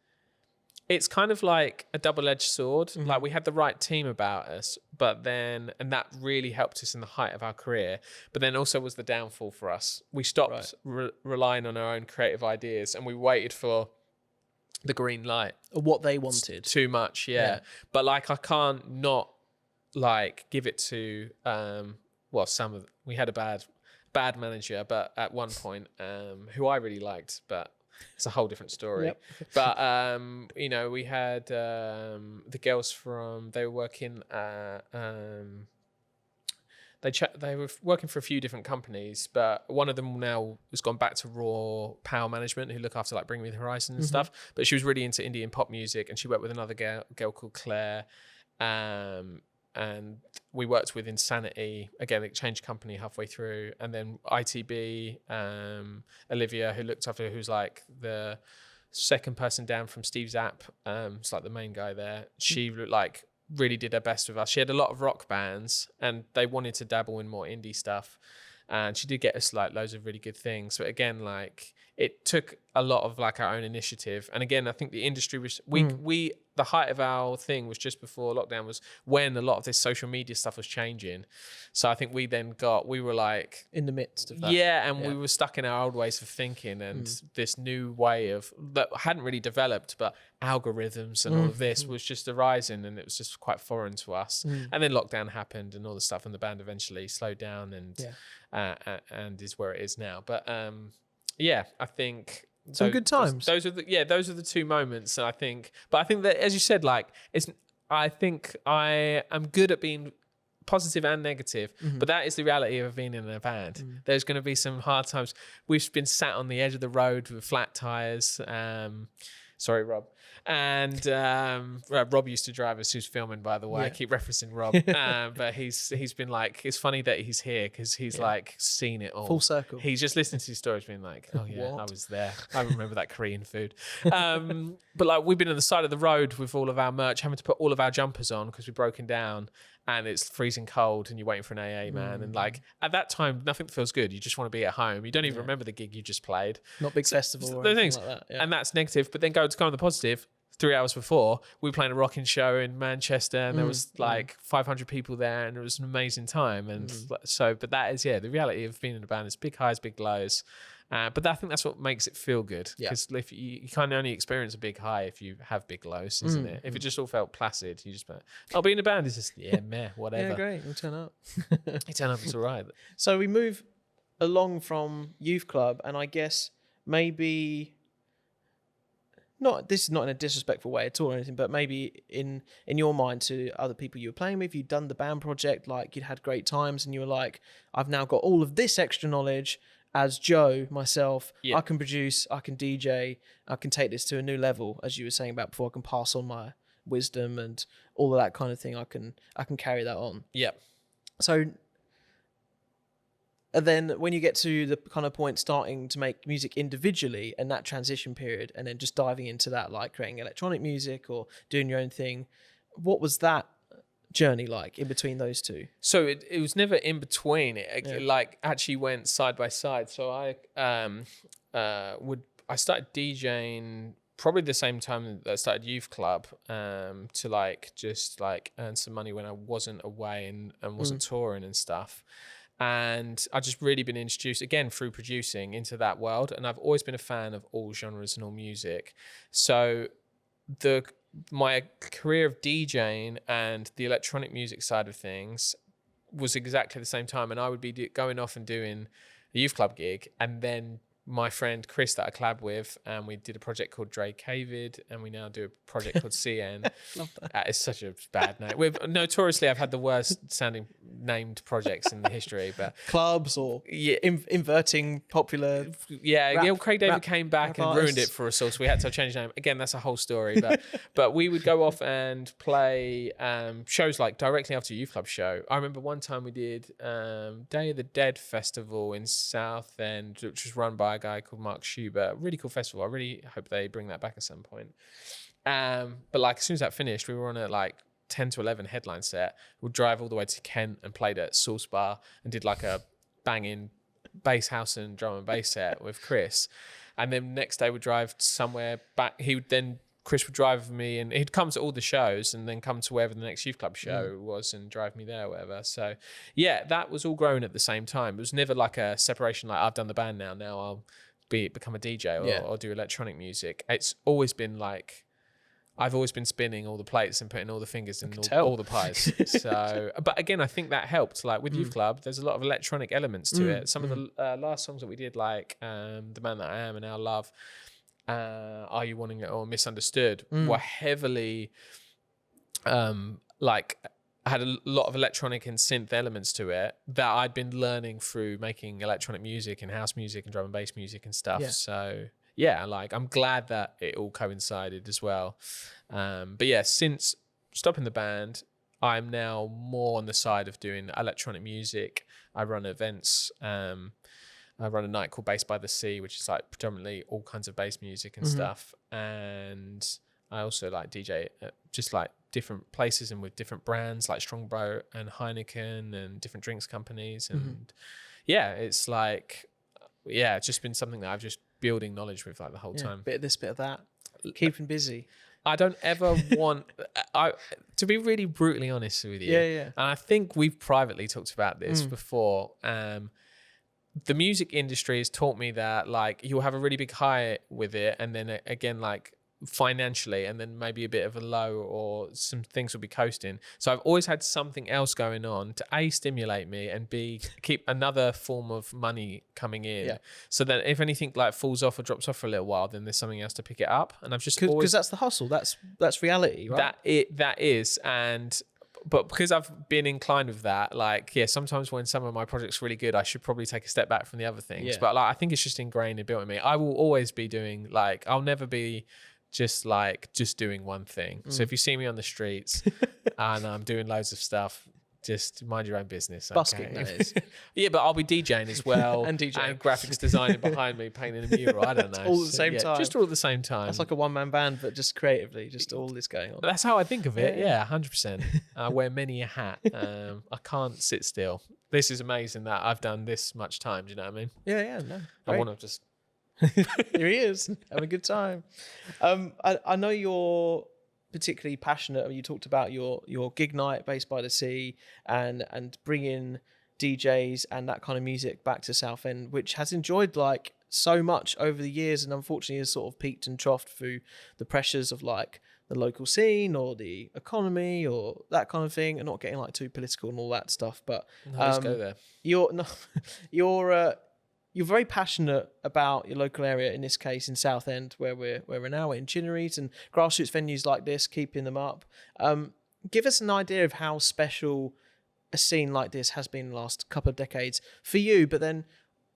it's kind of like a double-edged sword. Like we had the right team about us, and that really helped us in the height of our career. But then also was the downfall for us. We stopped relying on our own creative ideas, and we waited for the green light. What they wanted. Too much, yeah. But like I can't not like give it to we had a bad manager, but at one point, who I really liked, but it's a whole different story. But we had the girls they were working they were working for a few different companies, but one of them now has gone back to Raw Power Management, who look after like Bring Me the Horizon and stuff. But she was really into Indian pop music, and she worked with another girl called Claire. And we worked with Insanity. Again, it changed company halfway through. And then ITB, Olivia, who's like the second person down from Steve Zapp. It's like the main guy there. She like really did her best with us. She had a lot of rock bands, and they wanted to dabble in more indie stuff. And she did get us like loads of really good things. But again, like it took a lot of like our own initiative. And again, I think the industry was, the height of our thing was just before lockdown, was when a lot of this social media stuff was changing. So I think we were like in the midst of that. Yeah. And we were stuck in our old ways of thinking, and this new way that hadn't really developed, but algorithms and all of this was just arising, and it was just quite foreign to us. And then lockdown happened and all the stuff, and the band eventually slowed down and is where it is now. But I think some good times. Those are the two moments. I think that, as you said, like I think I am good at being positive and negative, but that is the reality of being in a band. There's going to be some hard times. We've been sat on the edge of the road with flat tires. Sorry, Rob. And Rob used to drive us, who's filming, by the way. I keep referencing Rob. But he's been like, it's funny that he's here, because he's like seen it all. Full circle. He's just listening to these stories being like, oh yeah, I was there. I remember that Korean food. But like we've been on the side of the road with all of our merch, having to put all of our jumpers on because we've broken down, and it's freezing cold, and you're waiting for an AA man. And like at that time, nothing feels good. You just want to be at home. You don't even remember the gig you just played. Not big festival or the anything things. like that. And that's negative. But then go on the positive. 3 hours before, we were playing a rocking show in Manchester, and there was like 500 people there, and it was an amazing time. And but that is the reality of being in a band. It's big highs, big lows. But I think that's what makes it feel good, because if you can only experience a big high if you have big lows, isn't it? If it just all felt placid, you just being in a band is just meh, whatever. Yeah, great. We'll turn up. You turn up, it's all right. So we move along from Youth Club, and I guess maybe not this is not in a disrespectful way at all or anything, but maybe in your mind to other people you were playing with, you'd done the band project, like you'd had great times, and you were like, I've now got all of this extra knowledge as Joe myself. Yeah. I can produce, I can DJ, I can take this to a new level, as you were saying about before. I can pass on my wisdom and all of that kind of thing. I can carry that on. Yeah. So and then when you get to the kind of point starting to make music individually and that transition period, and then just diving into that, like creating electronic music or doing your own thing, what was that journey like in between those two? So it was never in between. It like actually went side by side. So I started DJing probably the same time that I started youth club, to like just like earn some money when I wasn't away and wasn't touring and stuff. And I've just really been introduced again through producing into that world, and I've always been a fan of all genres and all music. So my career of DJing and the electronic music side of things was exactly the same time, and I would be going off and doing a youth club gig, and then my friend Chris that I collab with, and we did a project called EJAY Cubase, and we now do a project called CN. Love that. It's such a bad name. Notoriously, I've had the worst sounding named projects in the history, but Clubs or inverting popular. Yeah, Craig David came back and ruined it for us all, so we had to change the name. Again, that's a whole story, but we would go off and play shows like directly after a youth club show. I remember one time we did Day of the Dead festival in Southend, which was run by a guy called Mark Schubert. Really cool festival. I really hope they bring that back at some point. But like as soon as that finished, we were on a like 10 to 11 headline set. We'd drive all the way to Kent and played at Sauce Bar and did like a banging bass house and drum and bass set with Chris. And then next day we'd drive somewhere back. Chris would drive with me, and he'd come to all the shows and then come to wherever the next youth club show was and drive me there or whatever. So yeah, that was all growing at the same time. It was never like a separation, like I've done the band now I'll become a DJ or do electronic music. It's always been like, I've always been spinning all the plates and putting all the fingers in all the pies. So, but again, I think that helped. Like with Youth Club, there's a lot of electronic elements to it. Some of the last songs that we did, like The Man That I Am and Our Love, Are You Wanting It or Misunderstood, were heavily like had a lot of electronic and synth elements to it that I'd been learning through making electronic music and house music and drum and bass music and stuff. Yeah. So yeah, like I'm glad that it all coincided as well. But yeah, since stopping the band, I'm now more on the side of doing electronic music. I run events. I run a night called Bass by the Sea, which is like predominantly all kinds of bass music and stuff. And I also like DJ at just like different places and with different brands like Strongbow and Heineken and different drinks companies. And yeah, it's like, yeah, it's just been something that I've just building knowledge with like the whole time. Bit of this, bit of that. Keeping busy. I don't ever want to be really brutally honest with you. Yeah. And I think we've privately talked about this before. The music industry has taught me that like you'll have a really big high with it, and then again like financially, and then maybe a bit of a low, or some things will be coasting. So I've always had something else going on to A, stimulate me, and B, keep another form of money coming in. Yeah. So that if anything like falls off or drops off for a little while, then there's something else to pick it up. And I've just always, because that's the hustle. That's reality, right? That is. But because I've been inclined with that, like, yeah, sometimes when some of my projects are really good, I should probably take a step back from the other things. Yeah. But like, I think it's just ingrained and built in me. I will always be doing like, I'll never be just doing one thing. So if you see me on the streets and I'm doing loads of stuff, just mind your own business. Busking, that is. Yeah, but I'll be DJing as well. and DJing. And graphics designing behind me, painting a mural. I don't know. All at the same time. Just all at the same time. That's like a one-man band, but just creatively, just all this going on. That's how I think of it. Yeah, 100%. I wear many a hat. I can't sit still. This is amazing that I've done this much time. Do you know what I mean? Yeah, no. I want to just... Here he is, having a good time. I know you're particularly passionate. You talked about your gig night, Bass by the Sea, and bringing DJs and that kind of music back to Southend, which has enjoyed like so much over the years, and unfortunately has sort of peaked and troughed through the pressures of like the local scene or the economy or that kind of thing, and not getting like too political and all that stuff. But let's go there. you're very passionate about your local area, in this case in Southend, where we're now in Chinneries, and grassroots venues like this, keeping them up. Give us an idea of how special a scene like this has been the last couple of decades for you, but then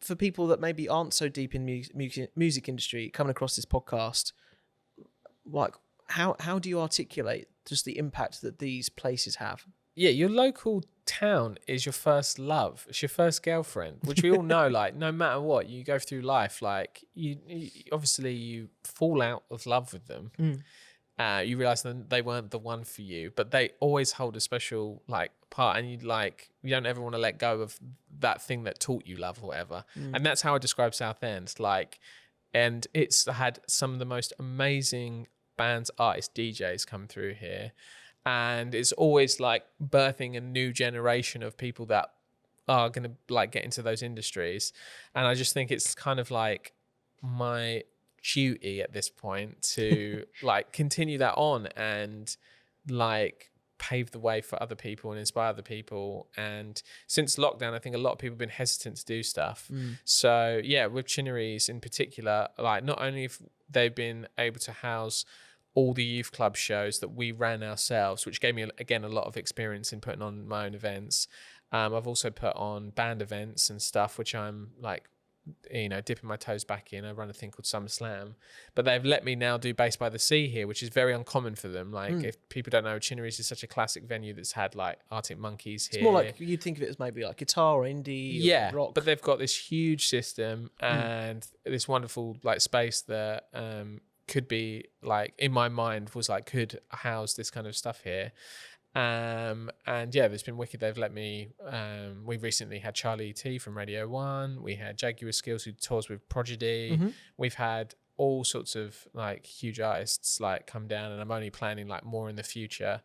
for people that maybe aren't so deep in music industry coming across this podcast. Like, how do you articulate just the impact that these places have? Yeah, your local town is your first love. It's your first girlfriend, which we all know. Like, no matter what you go through life, like you obviously you fall out of love with them. You realize that they weren't the one for you, but they always hold a special like part, and you don't ever want to let go of that thing that taught you love or whatever. And that's how I describe Southend. Like, and it's had some of the most amazing bands, artists, DJs come through here. And it's always like birthing a new generation of people that are going to like get into those industries. And I just think it's kind of like my duty at this point to like continue that on and like pave the way for other people and inspire other people. And since lockdown, I think a lot of people have been hesitant to do stuff. So yeah, with Chinneries in particular, like not only have they been able to house all the youth club shows that we ran ourselves, which gave me, again, a lot of experience in putting on my own events. I've also put on band events and stuff, which I'm like, dipping my toes back in. I run a thing called Summer Slam, but they've let me now do Bass by the Sea here, which is very uncommon for them. Like, if people don't know, Chinneries is such a classic venue that's had like Arctic Monkeys here. It's more like you'd think of it as maybe like guitar or indie, or rock. But they've got this huge system and this wonderful like space that could be like, in my mind, was like could house this kind of stuff here. And yeah, it's been wicked. They've let me, we recently had Charlie T from Radio 1. We had Jaguar Skills, who tours with Prodigy. We've had all sorts of like huge artists like come down, and I'm only planning like more in the future.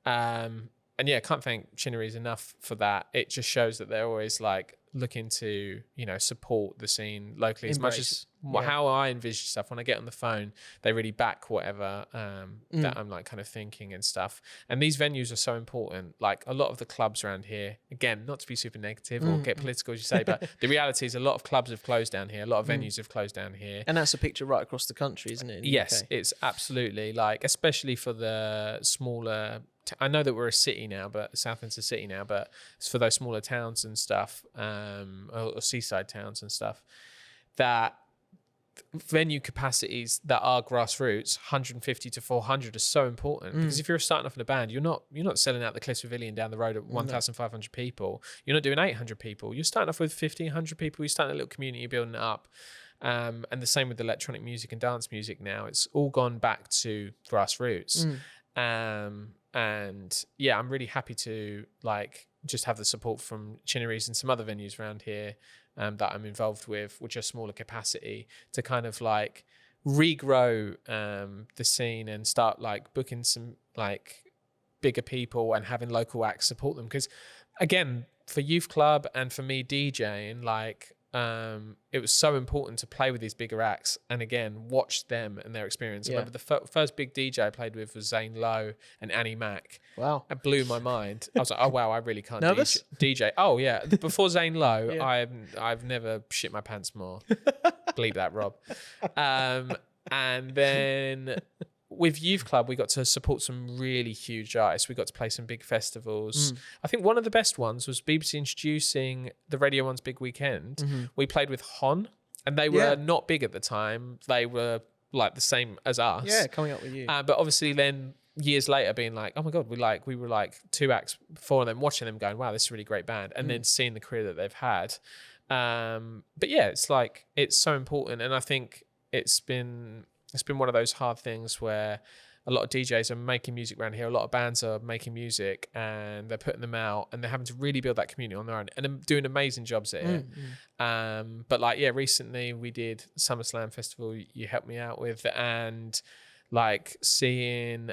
And yeah, can't thank Chinneries enough for that. It just shows that they're always like looking to, support the scene locally. As much as how I envision stuff. When I get on the phone, they really back whatever that I'm like kind of thinking and stuff. And these venues are so important. Like a lot of the clubs around here, again, not to be super negative or get political as you say, but the reality is a lot of clubs have closed down here. A lot of venues have closed down here. And that's a picture right across the country, isn't it? In the Yes, UK? It's absolutely like, especially for the smaller, I know that we're a city now, but Southend's a city now, but it's for those smaller towns and stuff, or seaside towns and stuff, that venue capacities that are grassroots, 150 to 400, are so important. Because if you're starting off in a band, you're not selling out the Cliffs Pavilion down the road at 1,500 people. You're not doing 800 people. You're starting off with 1,500 people. You're starting a little community, building it up. And the same with electronic music and dance music now. It's all gone back to grassroots. And yeah, I'm really happy to like just have the support from Chinneries and some other venues around here that I'm involved with, which are smaller capacity, to kind of like regrow the scene and start like booking some like bigger people and having local acts support them. Because again, for Youth Club and for me DJing, like it was so important to play with these bigger acts and again watch them and their experience. I remember the first big DJ I played with was Zane Lowe and Annie Mac. Wow, it blew my mind. I was like, oh wow, I really can't nervous? DJ. Oh yeah, before Zane Lowe, I've never shit my pants more. Bleep that, Rob. And then with Youth Club, we got to support some really huge artists. We got to play some big festivals. I think one of the best ones was BBC introducing the Radio 1's Big Weekend. We played with Hon, and they were not big at the time. They were like the same as us. Yeah, coming up with you. But obviously then years later being like, oh my God, we were like 2 acts before them, watching them going, wow, this is a really great band. And then seeing the career that they've had. But yeah, it's like, it's so important. And I think it's been one of those hard things where a lot of DJs are making music around here. A lot of bands are making music and they're putting them out and they're having to really build that community on their own and they're doing amazing jobs at it. But like, yeah, recently we did SummerSlam Festival you helped me out with, and like seeing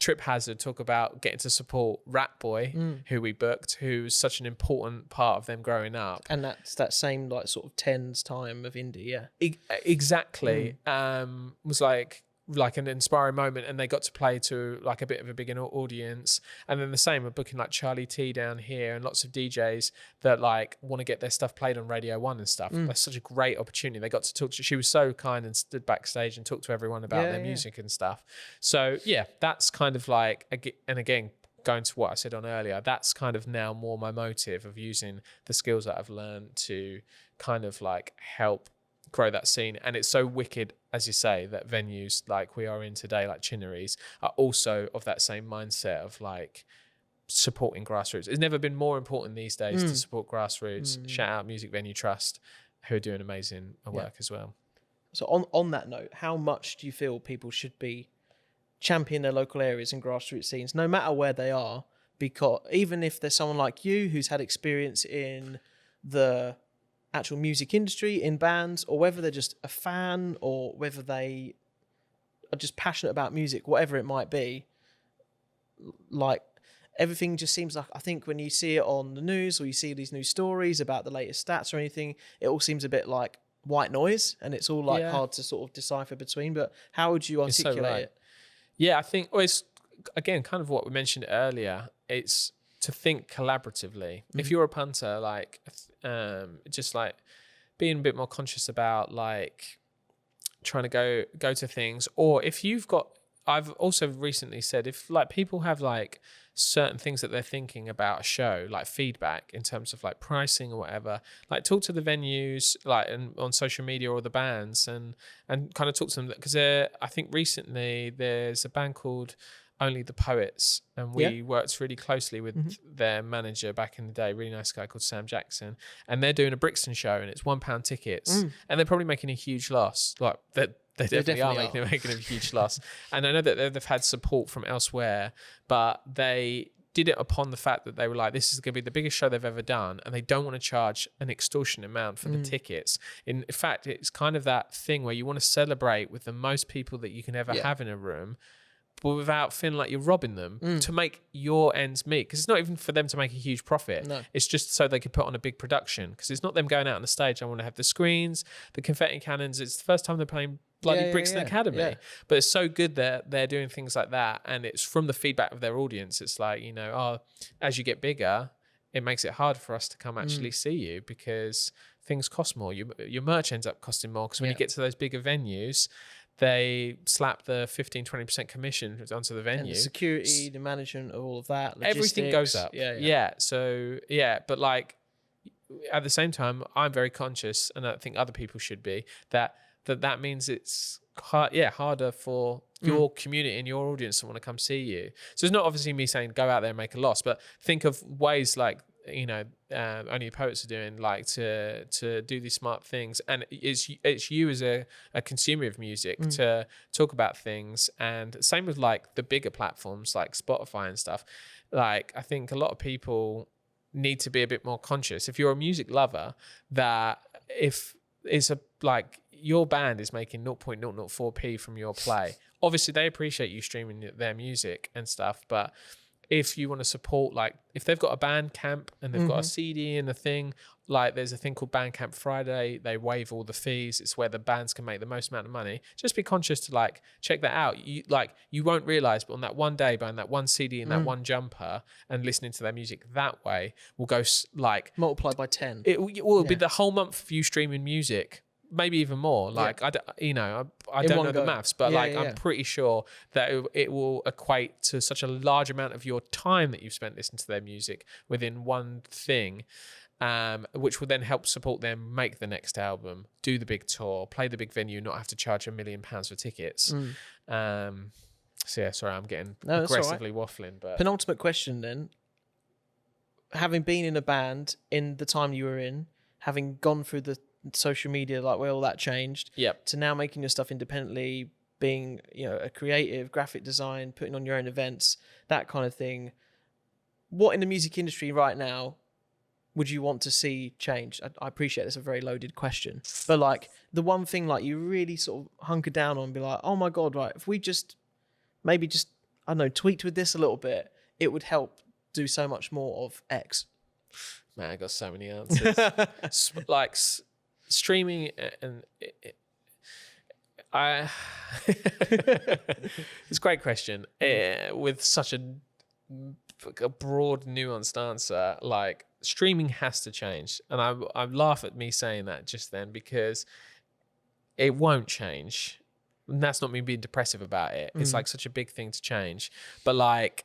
Trip Hazard talk about getting to support Rat Boy, who we booked, who's such an important part of them growing up. And that's that same like sort of tens time of indie, Exactly. Was like like an inspiring moment, and they got to play to like a bit of a bigger audience. And then the same with booking like Charlie T down here and lots of DJs that like want to get their stuff played on Radio 1 and stuff. That's such a great opportunity. They got to talk to, she was so kind and stood backstage and talked to everyone about their music and stuff. So yeah, that's kind of like, and again, going to what I said on earlier, that's kind of now more my motive of using the skills that I've learned to kind of like help grow that scene. And it's so wicked, as you say, that venues like we are in today, like Chinnery's, are also of that same mindset of like supporting Grassroots. It's never been more important these days to support Grassroots. Shout out Music Venue Trust, who are doing amazing work as well. So on that note, how much do you feel people should be champion their local areas and grassroots scenes, no matter where they are? Because even if there's someone like you who's had experience in the actual music industry, in bands, or whether they're just a fan, or whether they are just passionate about music, whatever it might be, like everything just seems like, I think when you see it on the news or you see these news stories about the latest stats or anything, it all seems a bit like white noise, and it's all like hard to sort of decipher between. But how would you articulate it? Yeah, I think it's again kind of what we mentioned earlier. It's to think collaboratively. If you're a punter, like just like being a bit more conscious about like trying to go to things, or if you've got, I've also recently said, if like people have like certain things that they're thinking about a show, like feedback in terms of like pricing or whatever, like talk to the venues, like and on social media or the bands, and kind of talk to them, because I think recently there's a band called Only the Poets, and we worked really closely with their manager back in the day, really nice guy called Sam Jackson, and they're doing a Brixton show, and it's £1 tickets, and they're probably making a huge loss. Like they definitely are making a huge loss. And I know that they've had support from elsewhere, but they did it upon the fact that they were like, this is going to be the biggest show they've ever done, and they don't want to charge an extortionate amount for the tickets. In fact, it's kind of that thing where you want to celebrate with the most people that you can ever have in a room, but without feeling like you're robbing them, to make your ends meet. Because it's not even for them to make a huge profit. No. It's just so they can put on a big production. Because it's not them going out on the stage. I want to have the screens, the confetti cannons. It's the first time they're playing bloody Brixton Academy. Yeah. But it's so good that they're doing things like that. And it's from the feedback of their audience. It's like, you know, as you get bigger, it makes it hard for us to come actually see you, because things cost more. Your merch ends up costing more. Because when you get to those bigger venues, they slap the 15-20% commission onto the venue. And the security, the management, all of that, logistics. Everything goes up. So, but like at the same time, I'm very conscious, and I think other people should be, that means it's harder for your community and your audience to want to come see you. So it's not obviously me saying go out there and make a loss, but think of ways like, you know, Only the Poets are doing, like to do these smart things, and it's you as a consumer of music to talk about things. And same with like the bigger platforms like Spotify and stuff. Like I think a lot of people need to be a bit more conscious, if you're a music lover, that if it's like your band is making 0.004p from your play, obviously they appreciate you streaming their music and stuff, but if you want to support, like if they've got a Bandcamp and they've got a CD and a thing, like there's a thing called Bandcamp Friday, they waive all the fees. It's where the bands can make the most amount of money. Just be conscious to like check that out. You won't realize, but on that one day, buying that one CD and that one jumper and listening to their music that way will go like multiplied by 10. It will be the whole month of you streaming music. Maybe even more. Like I don't know the maths, but I'm pretty sure that it will equate to such a large amount of your time that you've spent listening to their music within one thing, which will then help support them make the next album, do the big tour, play the big venue, not have to charge £1 million for tickets. So yeah, sorry, I'm getting aggressively waffling. But penultimate question then: having been in a band in the time you were in, having gone through the social media, like where all that changed, to now making your stuff independently, being, you know, a creative, graphic design, putting on your own events, that kind of thing. What in the music industry right now would you want to see change? I appreciate it's a very loaded question, but like the one thing like you really sort of hunker down on and be like, oh my God, right, if we just maybe just, I don't know, tweaked with this a little bit, it would help do so much more of X. Man, I got so many answers. Like streaming, and It's a great question. With such a broad, nuanced answer, like streaming has to change. And I laugh at me saying that just then because it won't change. And that's not me being depressive about it. It's like such a big thing to change. But like,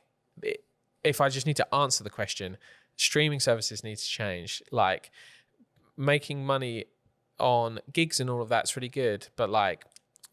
if I just need to answer the question, streaming services need to change. Like, making money on gigs and all of that's really good, but like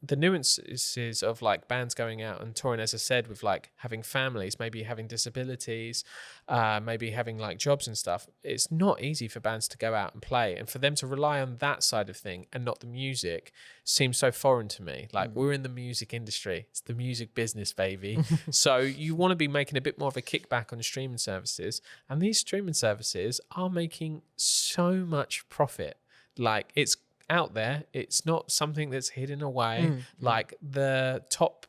the nuances of like bands going out and touring, as I said, with like having families, maybe having disabilities, maybe having like jobs and stuff, it's not easy for bands to go out and play, and for them to rely on that side of thing and not the music seems so foreign to me. Like, we're in the music industry, it's the music business, baby. So you want to be making a bit more of a kickback on the streaming services, and these streaming services are making so much profit. Like, it's out there, it's not something that's hidden away. Like, the top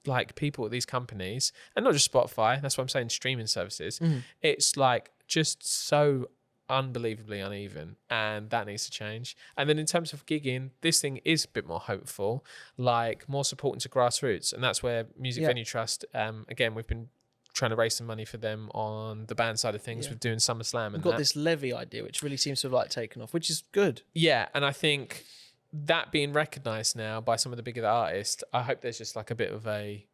like people at these companies, and not just Spotify, that's what I'm saying, streaming services, it's like just so unbelievably uneven, and that needs to change. And then in terms of gigging, this thing is a bit more hopeful, like more support into Grassroots, and that's where Music Venue Trust, again, we've been trying to raise some money for them on the band side of things with doing SummerSlam. We've got this levy idea, which really seems to have like taken off, which is good. Yeah, and I think that being recognised now by some of the bigger artists, I hope there's just like a bit of a,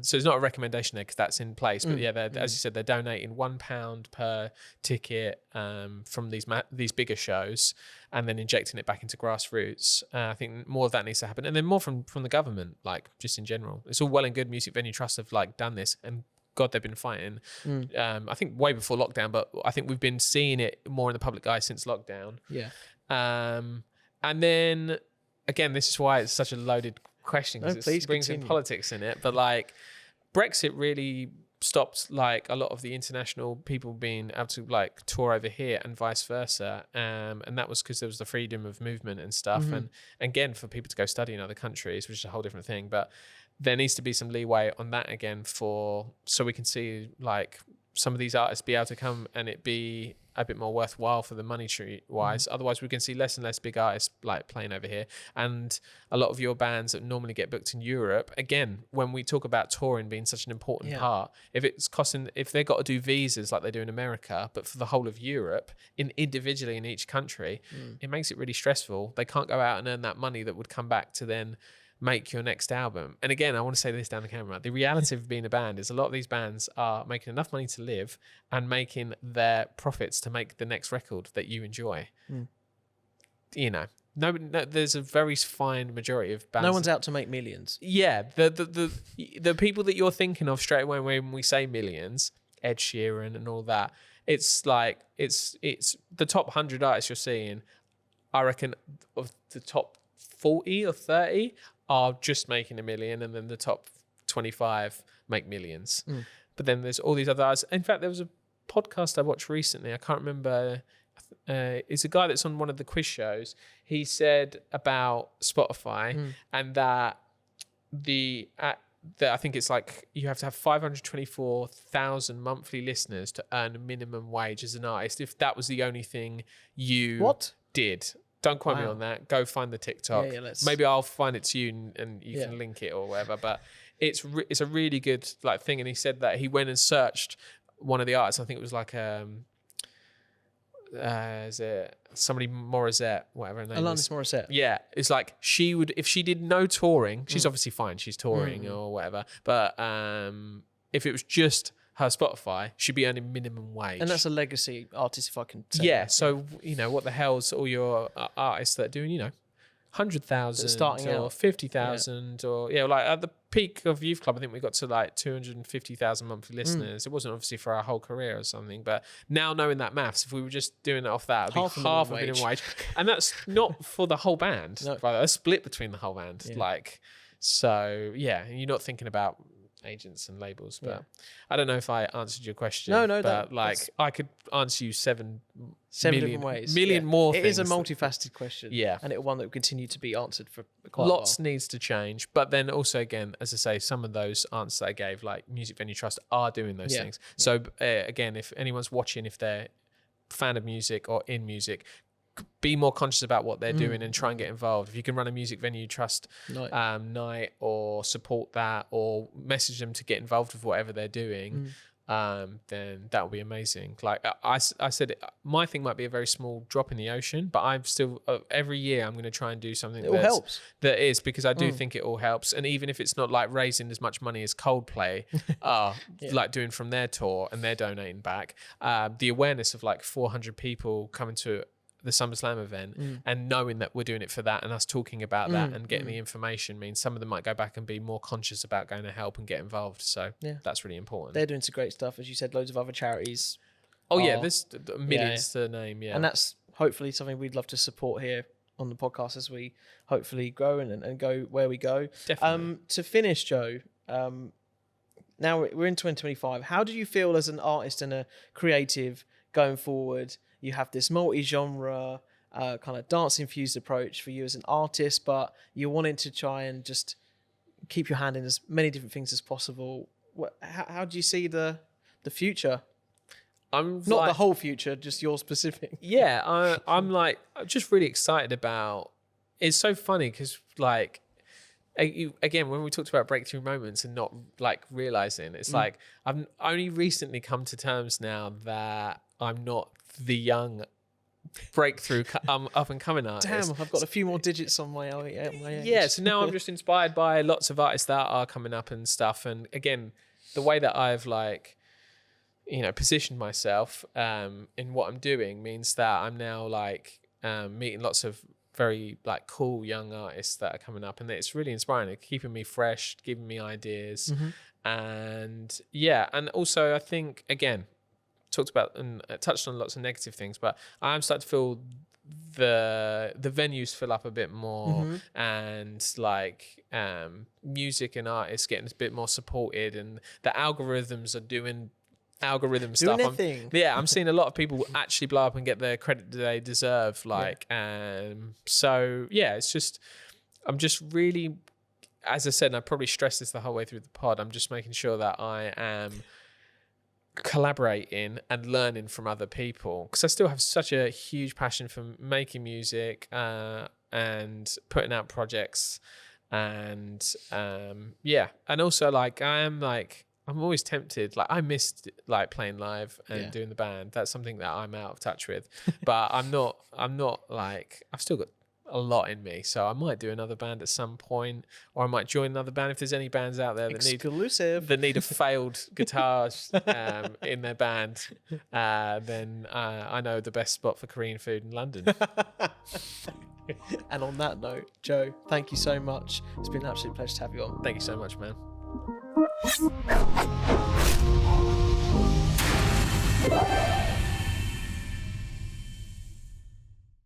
so it's not a recommendation there because that's in place, but as you said, they're donating £1 per ticket from these bigger shows, and then injecting it back into Grassroots. I think more of that needs to happen, and then more from the government, like just in general. It's all well and good Music Venue Trust have like done this, and God, they've been fighting. I think way before lockdown, but I think we've been seeing it more in the public eye since lockdown. And then again, this is why it's such a loaded question, because it brings in politics in it. But like, Brexit really stopped like a lot of the international people being able to like tour over here and vice versa, and that was because there was the freedom of movement and stuff, and again, for people to go study in other countries, which is a whole different thing. But there needs to be some leeway on that again, so we can see like some of these artists be able to come and it be a bit more worthwhile for the monetary wise. Otherwise, we can see less and less big artists like playing over here, and a lot of your bands that normally get booked in Europe, again, when we talk about touring being such an important part, if they've got to do visas like they do in America, but for the whole of Europe, individually in each country, it makes it really stressful. They can't go out and earn that money that would come back to then make your next album. And again, I want to say this down the camera, the reality of being a band is a lot of these bands are making enough money to live and making their profits to make the next record that you enjoy. No, there's a very fine majority of bands. No one's out to make millions. Yeah, the people that you're thinking of straight away when we say millions, Ed Sheeran and all that, it's like it's the top 100 artists you're seeing, I reckon of the top 40 or 30 are just making $1 million, and then the top 25 make millions. But then there's all these other artists. In fact, there was a podcast I watched recently, I can't remember, it's a guy that's on one of the quiz shows. He said about Spotify and that I think it's like you have to have 524,000 monthly listeners to earn minimum wage as an artist, if that was the only thing you did. Don't quote me on that. Go find the TikTok. Maybe I'll find it to you and you can link it or whatever. But it's a really good like thing. And he said that he went and searched one of the artists. I think it was like is it somebody Morissette, whatever her name is. Alanis Morissette. Yeah, it's like she would, if she did no touring, she's obviously fine. She's touring or whatever. But if it was just her Spotify, she'd be earning minimum wage. And that's a legacy artist, if I can say. Yeah, so, what the hell's all your artists that are doing, 100,000 or 50,000 or, like at the peak of Youth Club, I think we got to like 250,000 monthly listeners. It wasn't obviously for our whole career or something, but now knowing that maths, if we were just doing it off that, it would be half a minimum wage. And that's not for the whole band. No. Right? That's split between the whole band. So, you're not thinking about agents and labels, but I don't know if I answered your question. No, but I could answer you seven different ways. Million more things. It is a multifaceted question. And one that will continue to be answered for quite a while. Lots needs to change, but then also again, as I say, some of those answers I gave, like Music Venue Trust, are doing those things. So again, if anyone's watching, if they're a fan of music or in music, be more conscious about what they're doing and try and get involved. If you can run a music venue trust night or support that or message them to get involved with whatever they're doing, then that would be amazing. Like I said, my thing might be a very small drop in the ocean, but I'm still every year I'm going to try and do something It all helps. that is, because I do think it all helps. And even if it's not like raising as much money as Coldplay are like doing from their tour and they're donating back, the awareness of like 400 people coming to the SummerSlam event and knowing that we're doing it for that and us talking about that and getting the information means some of them might go back and be more conscious about going to help and get involved. So that's really important. They're doing some great stuff, as you said. Loads of other charities. There's millions to name. And that's hopefully something we'd love to support here on the podcast as we hopefully grow and go where we go. Definitely. To finish, Joe, now we're in 2025. How do you feel as an artist and a creative going forward? You have this multi-genre, kind of dance-infused approach for you as an artist, but you're wanting to try and just keep your hand in as many different things as possible. How do you see the future? I'm not the whole future, just your specific. Yeah, I'm just really excited about. It's so funny because like, again, when we talked about breakthrough moments and not like realizing, it's like I've only recently come to terms now that I'm not the young breakthrough up and coming artist. Damn, I've got a few more digits on my age. Yeah, so now I'm just inspired by lots of artists that are coming up and stuff. And again, the way that I've like, positioned myself in what I'm doing means that I'm now like meeting lots of very like cool young artists that are coming up, and it's really inspiring. It's keeping me fresh, giving me ideas, and also I think again, talked about and touched on lots of negative things, but I'm starting to feel the venues fill up a bit more, and like music and artists getting a bit more supported, and the algorithms are doing algorithm stuff. I'm seeing a lot of people actually blow up and get the credit they deserve. So it's just, I'm just really, as I said, and I probably stressed this the whole way through the pod, I'm just making sure that I am collaborating and learning from other people, because I still have such a huge passion for making music and putting out projects, and and also like I'm always tempted, like I missed like playing live and doing the band. That's something that I'm out of touch with, but I'm not like, I've still got a lot in me, so I might do another band at some point, or I might join another band if there's any bands out there that need a failed guitars in their band. Then I know the best spot for Korean food in London. And on that note, Joe, thank you so much. It's been an absolute pleasure to have you on. Thank you so much, man.